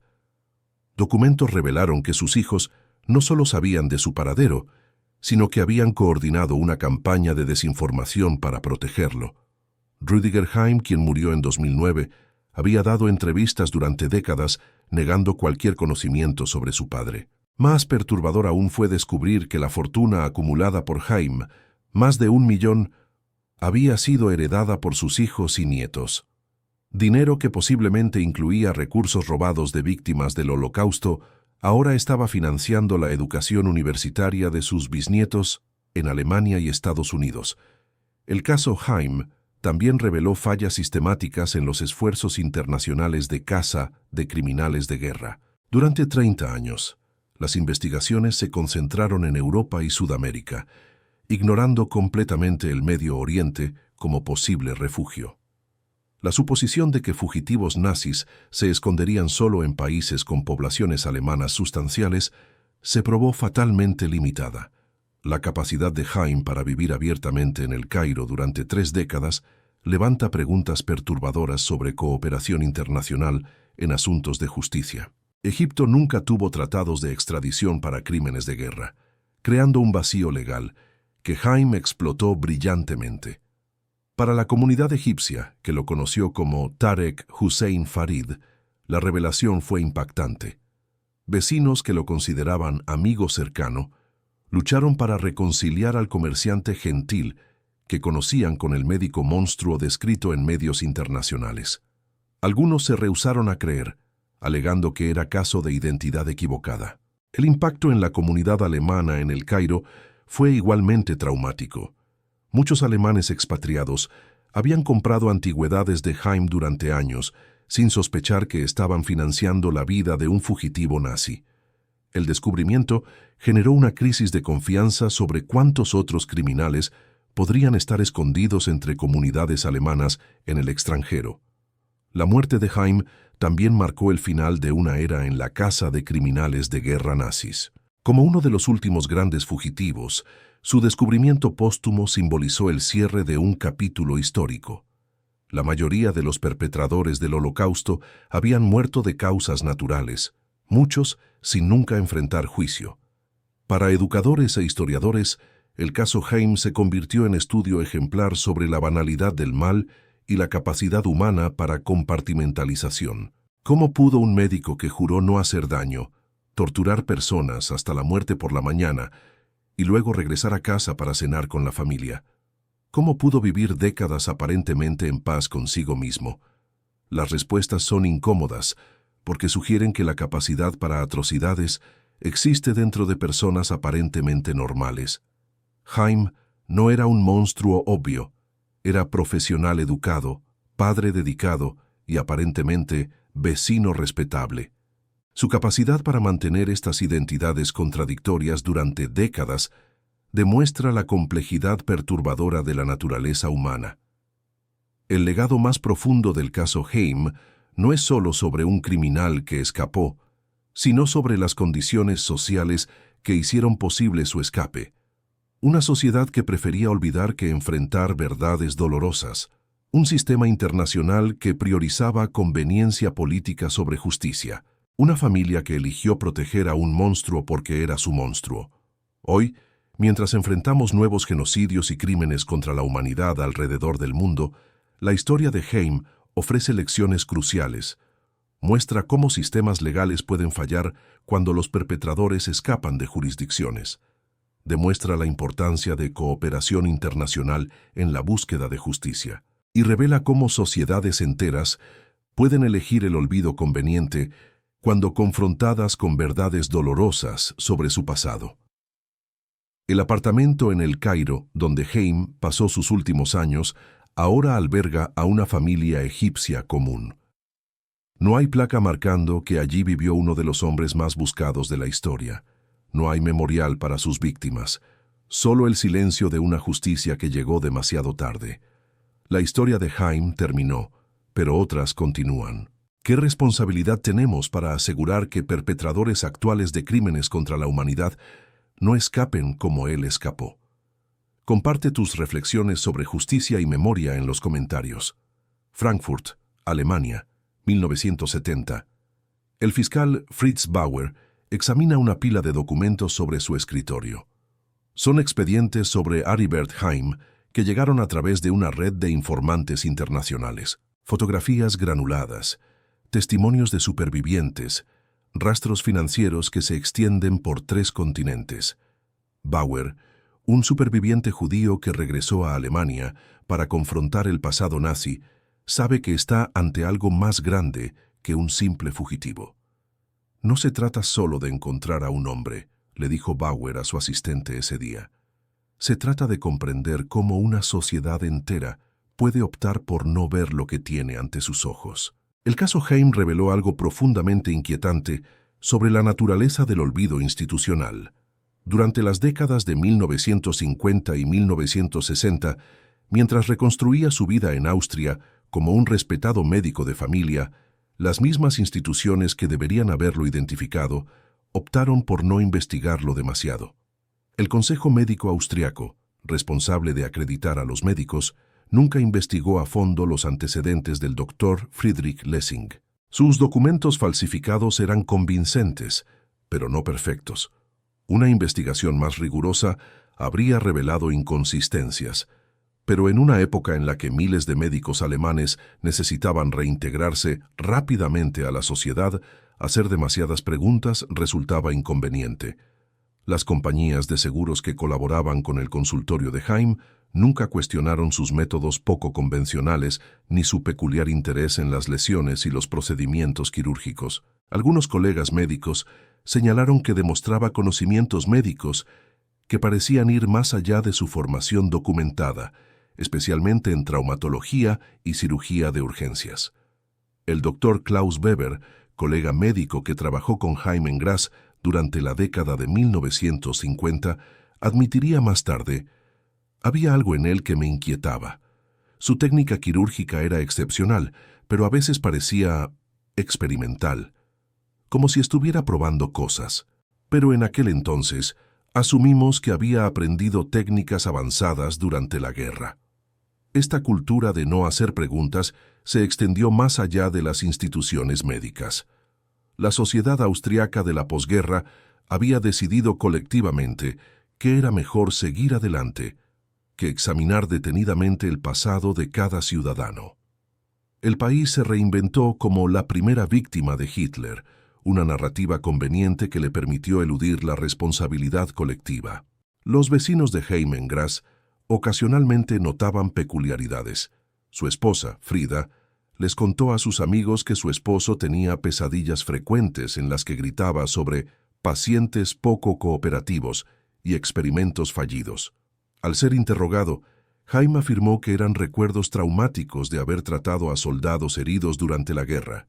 Documentos revelaron que sus hijos no solo sabían de su paradero, sino que habían coordinado una campaña de desinformación para protegerlo. Rüdiger Haim, quien murió en 2009, había dado entrevistas durante décadas negando cualquier conocimiento sobre su padre. Más perturbador aún fue descubrir que la fortuna acumulada por Haim, más de 1 millón, había sido heredada por sus hijos y nietos. Dinero que posiblemente incluía recursos robados de víctimas del Holocausto, ahora estaba financiando la educación universitaria de sus bisnietos en Alemania y Estados Unidos. El caso Haim también reveló fallas sistemáticas en los esfuerzos internacionales de caza de criminales de guerra. Durante 30 años, las investigaciones se concentraron en Europa y Sudamérica, ignorando completamente el Medio Oriente como posible refugio. La suposición de que fugitivos nazis se esconderían solo en países con poblaciones alemanas sustanciales se probó fatalmente limitada. La capacidad de Haim para vivir abiertamente en El Cairo durante 3 décadas levanta preguntas perturbadoras sobre cooperación internacional en asuntos de justicia. Egipto nunca tuvo tratados de extradición para crímenes de guerra, creando un vacío legal que Haim explotó brillantemente. Para la comunidad egipcia, que lo conoció como Tarek Hussein Farid, la revelación fue impactante. Vecinos que lo consideraban amigo cercano lucharon para reconciliar al comerciante gentil que conocían con el médico monstruo descrito en medios internacionales. Algunos se rehusaron a creer, alegando que era caso de identidad equivocada. El impacto en la comunidad alemana en El Cairo fue igualmente traumático. Muchos alemanes expatriados habían comprado antigüedades de Haim durante años, sin sospechar que estaban financiando la vida de un fugitivo nazi. El descubrimiento generó una crisis de confianza sobre cuántos otros criminales podrían estar escondidos entre comunidades alemanas en el extranjero. La muerte de Haim también marcó el final de una era en la caza de criminales de guerra nazis. Como uno de los últimos grandes fugitivos, su descubrimiento póstumo simbolizó el cierre de un capítulo histórico. La mayoría de los perpetradores del Holocausto habían muerto de causas naturales, muchos sin nunca enfrentar juicio. Para educadores e historiadores, el caso Haim se convirtió en estudio ejemplar sobre la banalidad del mal y la capacidad humana para compartimentalización. ¿Cómo pudo un médico que juró no hacer daño, torturar personas hasta la muerte por la mañana y luego regresar a casa para cenar con la familia? ¿Cómo pudo vivir décadas aparentemente en paz consigo mismo? Las respuestas son incómodas, porque sugieren que la capacidad para atrocidades existe dentro de personas aparentemente normales. Haim no era un monstruo obvio, era profesional educado, padre dedicado y aparentemente vecino respetable. Su capacidad para mantener estas identidades contradictorias durante décadas demuestra la complejidad perturbadora de la naturaleza humana. El legado más profundo del caso Haim no es solo sobre un criminal que escapó, sino sobre las condiciones sociales que hicieron posible su escape. Una sociedad que prefería olvidar que enfrentar verdades dolorosas, un sistema internacional que priorizaba conveniencia política sobre justicia, una familia que eligió proteger a un monstruo porque era su monstruo. Hoy, mientras enfrentamos nuevos genocidios y crímenes contra la humanidad alrededor del mundo, la historia de Haim ofrece lecciones cruciales. Muestra cómo sistemas legales pueden fallar cuando los perpetradores escapan de jurisdicciones. Demuestra la importancia de cooperación internacional en la búsqueda de justicia. Y revela cómo sociedades enteras pueden elegir el olvido conveniente cuando confrontadas con verdades dolorosas sobre su pasado. El apartamento en El Cairo, donde Haim pasó sus últimos años, ahora alberga a una familia egipcia común. No hay placa marcando que allí vivió uno de los hombres más buscados de la historia. No hay memorial para sus víctimas, solo el silencio de una justicia que llegó demasiado tarde. La historia de Haim terminó, pero otras continúan. ¿Qué responsabilidad tenemos para asegurar que perpetradores actuales de crímenes contra la humanidad no escapen como él escapó? Comparte tus reflexiones sobre justicia y memoria en los comentarios. Frankfurt, Alemania, 1970. El fiscal Fritz Bauer examina una pila de documentos sobre su escritorio. Son expedientes sobre Aribert Heim que llegaron a través de una red de informantes internacionales. Fotografías granuladas, testimonios de supervivientes, rastros financieros que se extienden por 3 continentes. Bauer, un superviviente judío que regresó a Alemania para confrontar el pasado nazi, sabe que está ante algo más grande que un simple fugitivo. No se trata solo de encontrar a un hombre, le dijo Bauer a su asistente ese día. Se trata de comprender cómo una sociedad entera puede optar por no ver lo que tiene ante sus ojos. El caso Heim reveló algo profundamente inquietante sobre la naturaleza del olvido institucional. Durante las décadas de 1950 y 1960, mientras reconstruía su vida en Austria como un respetado médico de familia, las mismas instituciones que deberían haberlo identificado optaron por no investigarlo demasiado. El Consejo Médico Austriaco, responsable de acreditar a los médicos, nunca investigó a fondo los antecedentes del Dr. Friedrich Lessing. Sus documentos falsificados eran convincentes, pero no perfectos. Una investigación más rigurosa habría revelado inconsistencias, pero en una época en la que miles de médicos alemanes necesitaban reintegrarse rápidamente a la sociedad, hacer demasiadas preguntas resultaba inconveniente. Las compañías de seguros que colaboraban con el consultorio de Heim nunca cuestionaron sus métodos poco convencionales ni su peculiar interés en las lesiones y los procedimientos quirúrgicos. Algunos colegas médicos señalaron que demostraba conocimientos médicos que parecían ir más allá de su formación documentada, especialmente en traumatología y cirugía de urgencias. El Dr. Klaus Weber, colega médico que trabajó con Heim en Graz durante la década de 1950, admitiría más tarde: había algo en él que me inquietaba. Su técnica quirúrgica era excepcional, pero a veces parecía experimental, como si estuviera probando cosas. Pero en aquel entonces, asumimos que había aprendido técnicas avanzadas durante la guerra. Esta cultura de no hacer preguntas se extendió más allá de las instituciones médicas. La sociedad austriaca de la posguerra había decidido colectivamente que era mejor seguir adelante que examinar detenidamente el pasado de cada ciudadano. El país se reinventó como la primera víctima de Hitler, una narrativa conveniente que le permitió eludir la responsabilidad colectiva. Los vecinos de Heim en Graz ocasionalmente notaban peculiaridades. Su esposa, Frida, les contó a sus amigos que su esposo tenía pesadillas frecuentes en las que gritaba sobre pacientes poco cooperativos y experimentos fallidos. Al ser interrogado, Heim afirmó que eran recuerdos traumáticos de haber tratado a soldados heridos durante la guerra.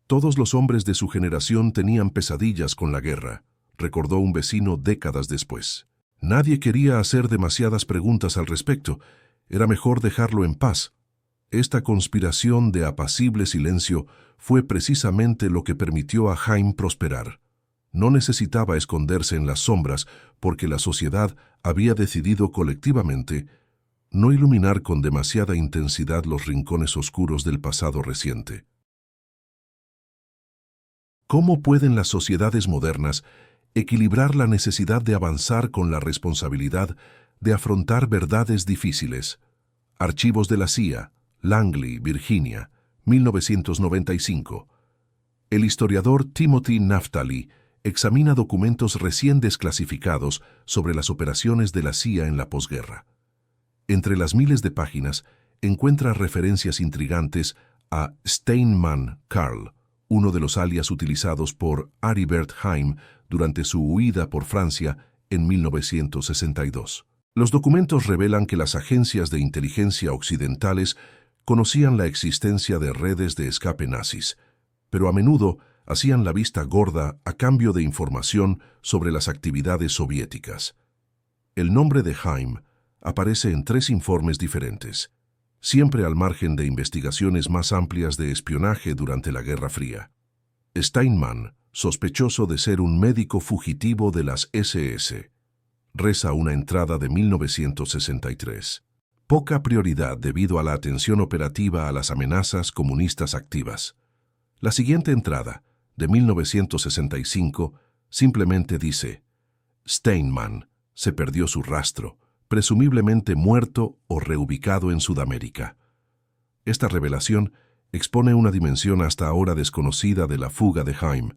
Todos los hombres de su generación tenían pesadillas con la guerra, recordó un vecino décadas después. Nadie quería hacer demasiadas preguntas al respecto. Era mejor dejarlo en paz. Esta conspiración de apacible silencio fue precisamente lo que permitió a Heim prosperar. No necesitaba esconderse en las sombras porque la sociedad había decidido colectivamente no iluminar con demasiada intensidad los rincones oscuros del pasado reciente. ¿Cómo pueden las sociedades modernas equilibrar la necesidad de avanzar con la responsabilidad de afrontar verdades difíciles? Archivos de la CIA, Langley, Virginia, 1995. El historiador Timothy Naftali examina documentos recién desclasificados sobre las operaciones de la CIA en la posguerra. Entre las miles de páginas encuentra referencias intrigantes a Steinmann Karl, uno de los alias utilizados por Aribert Heim durante su huida por Francia en 1962. Los documentos revelan que las agencias de inteligencia occidentales conocían la existencia de redes de escape nazis, pero a menudo hacían la vista gorda a cambio de información sobre las actividades soviéticas. El nombre de Heim aparece en 3 informes diferentes, siempre al margen de investigaciones más amplias de espionaje durante la Guerra Fría. Steinmann, sospechoso de ser un médico fugitivo de las SS. reza una entrada de 1963. Poca prioridad debido a la atención operativa a las amenazas comunistas activas. La siguiente entrada, de 1965, simplemente dice: Steinmann se perdió su rastro, presumiblemente muerto o reubicado en Sudamérica. Esta revelación expone una dimensión hasta ahora desconocida de la fuga de Haim.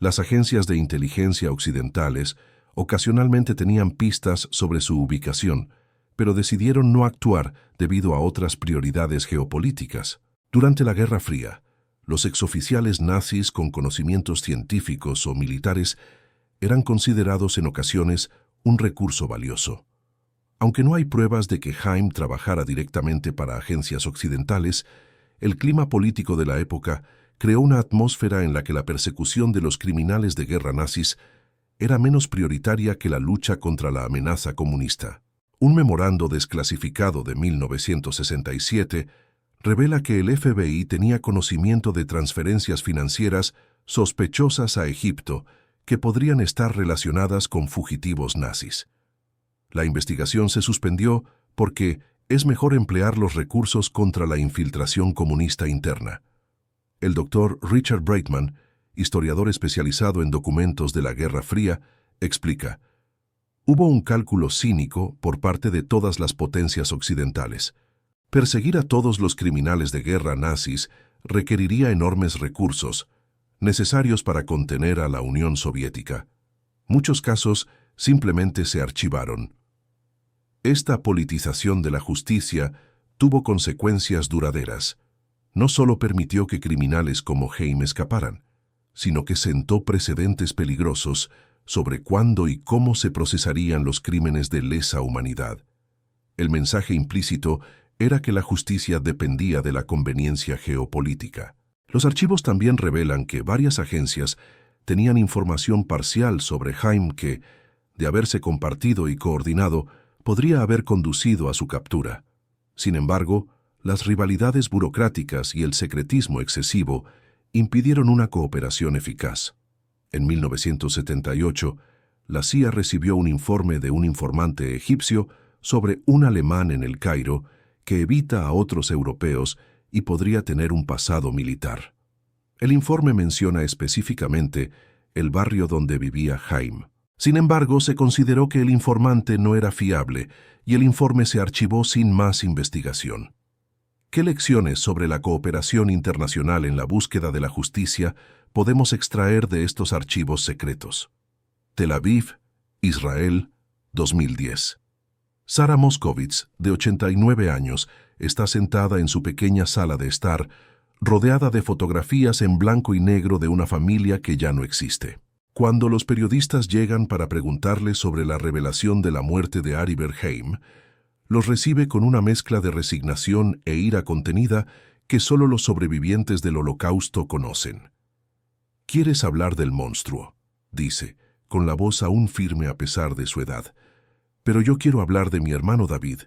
Las agencias de inteligencia occidentales ocasionalmente tenían pistas sobre su ubicación, pero decidieron no actuar debido a otras prioridades geopolíticas. Durante la Guerra Fría, los exoficiales nazis con conocimientos científicos o militares eran considerados en ocasiones un recurso valioso. Aunque no hay pruebas de que Haim trabajara directamente para agencias occidentales, el clima político de la época creó una atmósfera en la que la persecución de los criminales de guerra nazis era menos prioritaria que la lucha contra la amenaza comunista. Un memorando desclasificado de 1967 revela que el FBI tenía conocimiento de transferencias financieras sospechosas a Egipto que podrían estar relacionadas con fugitivos nazis. La investigación se suspendió porque es mejor emplear los recursos contra la infiltración comunista interna. El doctor Richard Breitman, historiador especializado en documentos de la Guerra Fría, explica: hubo un cálculo cínico por parte de todas las potencias occidentales. Perseguir a todos los criminales de guerra nazis requeriría enormes recursos, necesarios para contener a la Unión Soviética. Muchos casos simplemente se archivaron. Esta politización de la justicia tuvo consecuencias duraderas. No solo permitió que criminales como Haim escaparan, sino que sentó precedentes peligrosos sobre cuándo y cómo se procesarían los crímenes de lesa humanidad. El mensaje implícito era que la justicia dependía de la conveniencia geopolítica. Los archivos también revelan que varias agencias tenían información parcial sobre Haim que, de haberse compartido y coordinado, podría haber conducido a su captura. Sin embargo, las rivalidades burocráticas y el secretismo excesivo impidieron una cooperación eficaz. En 1978, la CIA recibió un informe de un informante egipcio sobre un alemán en el Cairo que evita a otros europeos y podría tener un pasado militar. El informe menciona específicamente el barrio donde vivía Haim. Sin embargo, se consideró que el informante no era fiable y el informe se archivó sin más investigación. ¿Qué lecciones sobre la cooperación internacional en la búsqueda de la justicia podemos extraer de estos archivos secretos? Tel Aviv, Israel, 2010. Sara Moskowitz, de 89 años, está sentada en su pequeña sala de estar, rodeada de fotografías en blanco y negro de una familia que ya no existe. Cuando los periodistas llegan para preguntarle sobre la revelación de la muerte de Ari Berheim, los recibe con una mezcla de resignación e ira contenida que solo los sobrevivientes del Holocausto conocen. «¿Quieres hablar del monstruo?», dice, con la voz aún firme a pesar de su edad. «Pero yo quiero hablar de mi hermano David.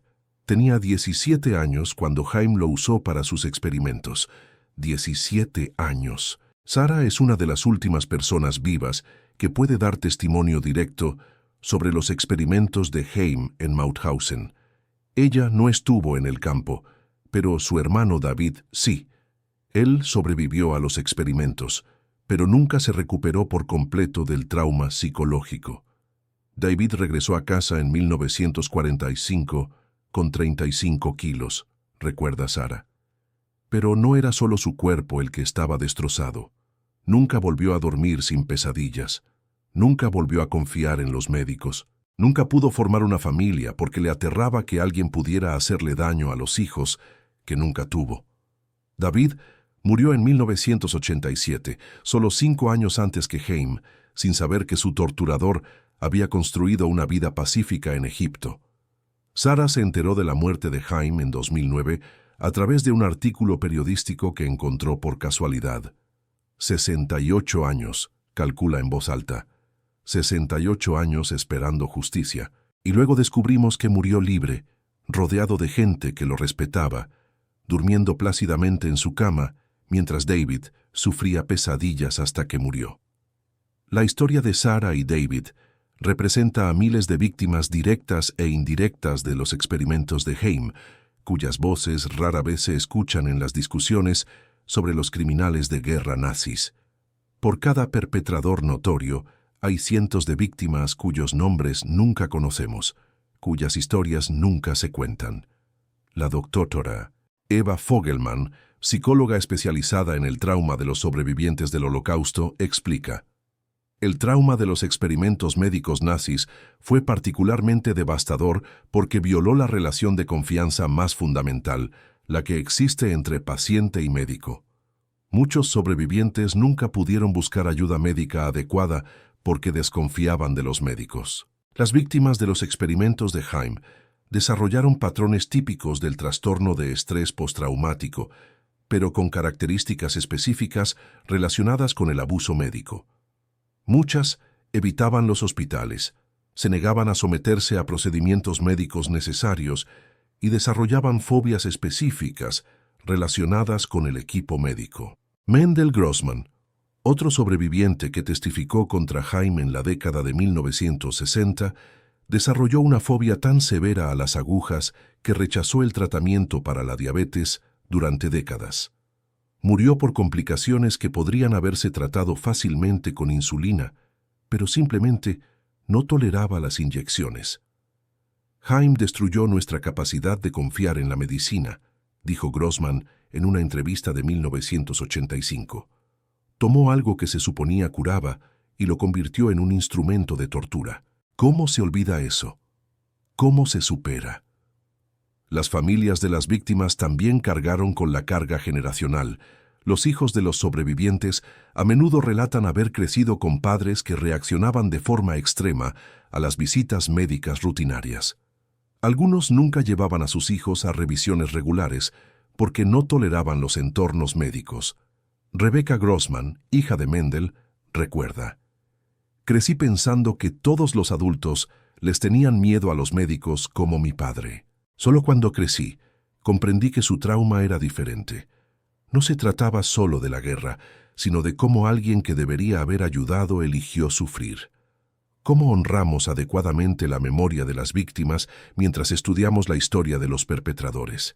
Tenía 17 años cuando Haim lo usó para sus experimentos. 17 años. Sara es una de las últimas personas vivas que puede dar testimonio directo sobre los experimentos de Haim en Mauthausen. Ella no estuvo en el campo, pero su hermano David sí. Él sobrevivió a los experimentos, pero nunca se recuperó por completo del trauma psicológico. David regresó a casa en 1945 con 35 kilos, recuerda Sara. Pero no era solo su cuerpo el que estaba destrozado. Nunca volvió a dormir sin pesadillas. Nunca volvió a confiar en los médicos. Nunca pudo formar una familia porque le aterraba que alguien pudiera hacerle daño a los hijos que nunca tuvo. David murió en 1987, solo 5 años antes que Haim, sin saber que su torturador había construido una vida pacífica en Egipto. Sara se enteró de la muerte de Haim en 2009 a través de un artículo periodístico que encontró por casualidad. 68 años, calcula en voz alta. 68 años esperando justicia. Y luego descubrimos que murió libre, rodeado de gente que lo respetaba, durmiendo plácidamente en su cama, mientras David sufría pesadillas hasta que murió. La historia de Sara y David representa a miles de víctimas directas e indirectas de los experimentos de Heim, cuyas voces rara vez se escuchan en las discusiones sobre los criminales de guerra nazis. Por cada perpetrador notorio, hay cientos de víctimas cuyos nombres nunca conocemos, cuyas historias nunca se cuentan. La doctora Eva Fogelman, psicóloga especializada en el trauma de los sobrevivientes del Holocausto, explica: el trauma de los experimentos médicos nazis fue particularmente devastador porque violó la relación de confianza más fundamental, la que existe entre paciente y médico. Muchos sobrevivientes nunca pudieron buscar ayuda médica adecuada porque desconfiaban de los médicos. Las víctimas de los experimentos de Heim desarrollaron patrones típicos del trastorno de estrés postraumático, pero con características específicas relacionadas con el abuso médico. Muchas evitaban los hospitales, se negaban a someterse a procedimientos médicos necesarios y desarrollaban fobias específicas relacionadas con el equipo médico. Mendel Grossman, otro sobreviviente que testificó contra Heim en la década de 1960, desarrolló una fobia tan severa a las agujas que rechazó el tratamiento para la diabetes durante décadas. Murió por complicaciones que podrían haberse tratado fácilmente con insulina, pero simplemente no toleraba las inyecciones. Heim destruyó nuestra capacidad de confiar en la medicina, dijo Grossman en una entrevista de 1985. Tomó algo que se suponía curaba y lo convirtió en un instrumento de tortura. ¿Cómo se olvida eso? ¿Cómo se supera? Las familias de las víctimas también cargaron con la carga generacional. Los hijos de los sobrevivientes a menudo relatan haber crecido con padres que reaccionaban de forma extrema a las visitas médicas rutinarias. Algunos nunca llevaban a sus hijos a revisiones regulares porque no toleraban los entornos médicos. Rebecca Grossman, hija de Mendel, recuerda: crecí pensando que todos los adultos les tenían miedo a los médicos como mi padre. Solo cuando crecí, comprendí que su trauma era diferente. No se trataba solo de la guerra, sino de cómo alguien que debería haber ayudado eligió sufrir. ¿Cómo honramos adecuadamente la memoria de las víctimas mientras estudiamos la historia de los perpetradores?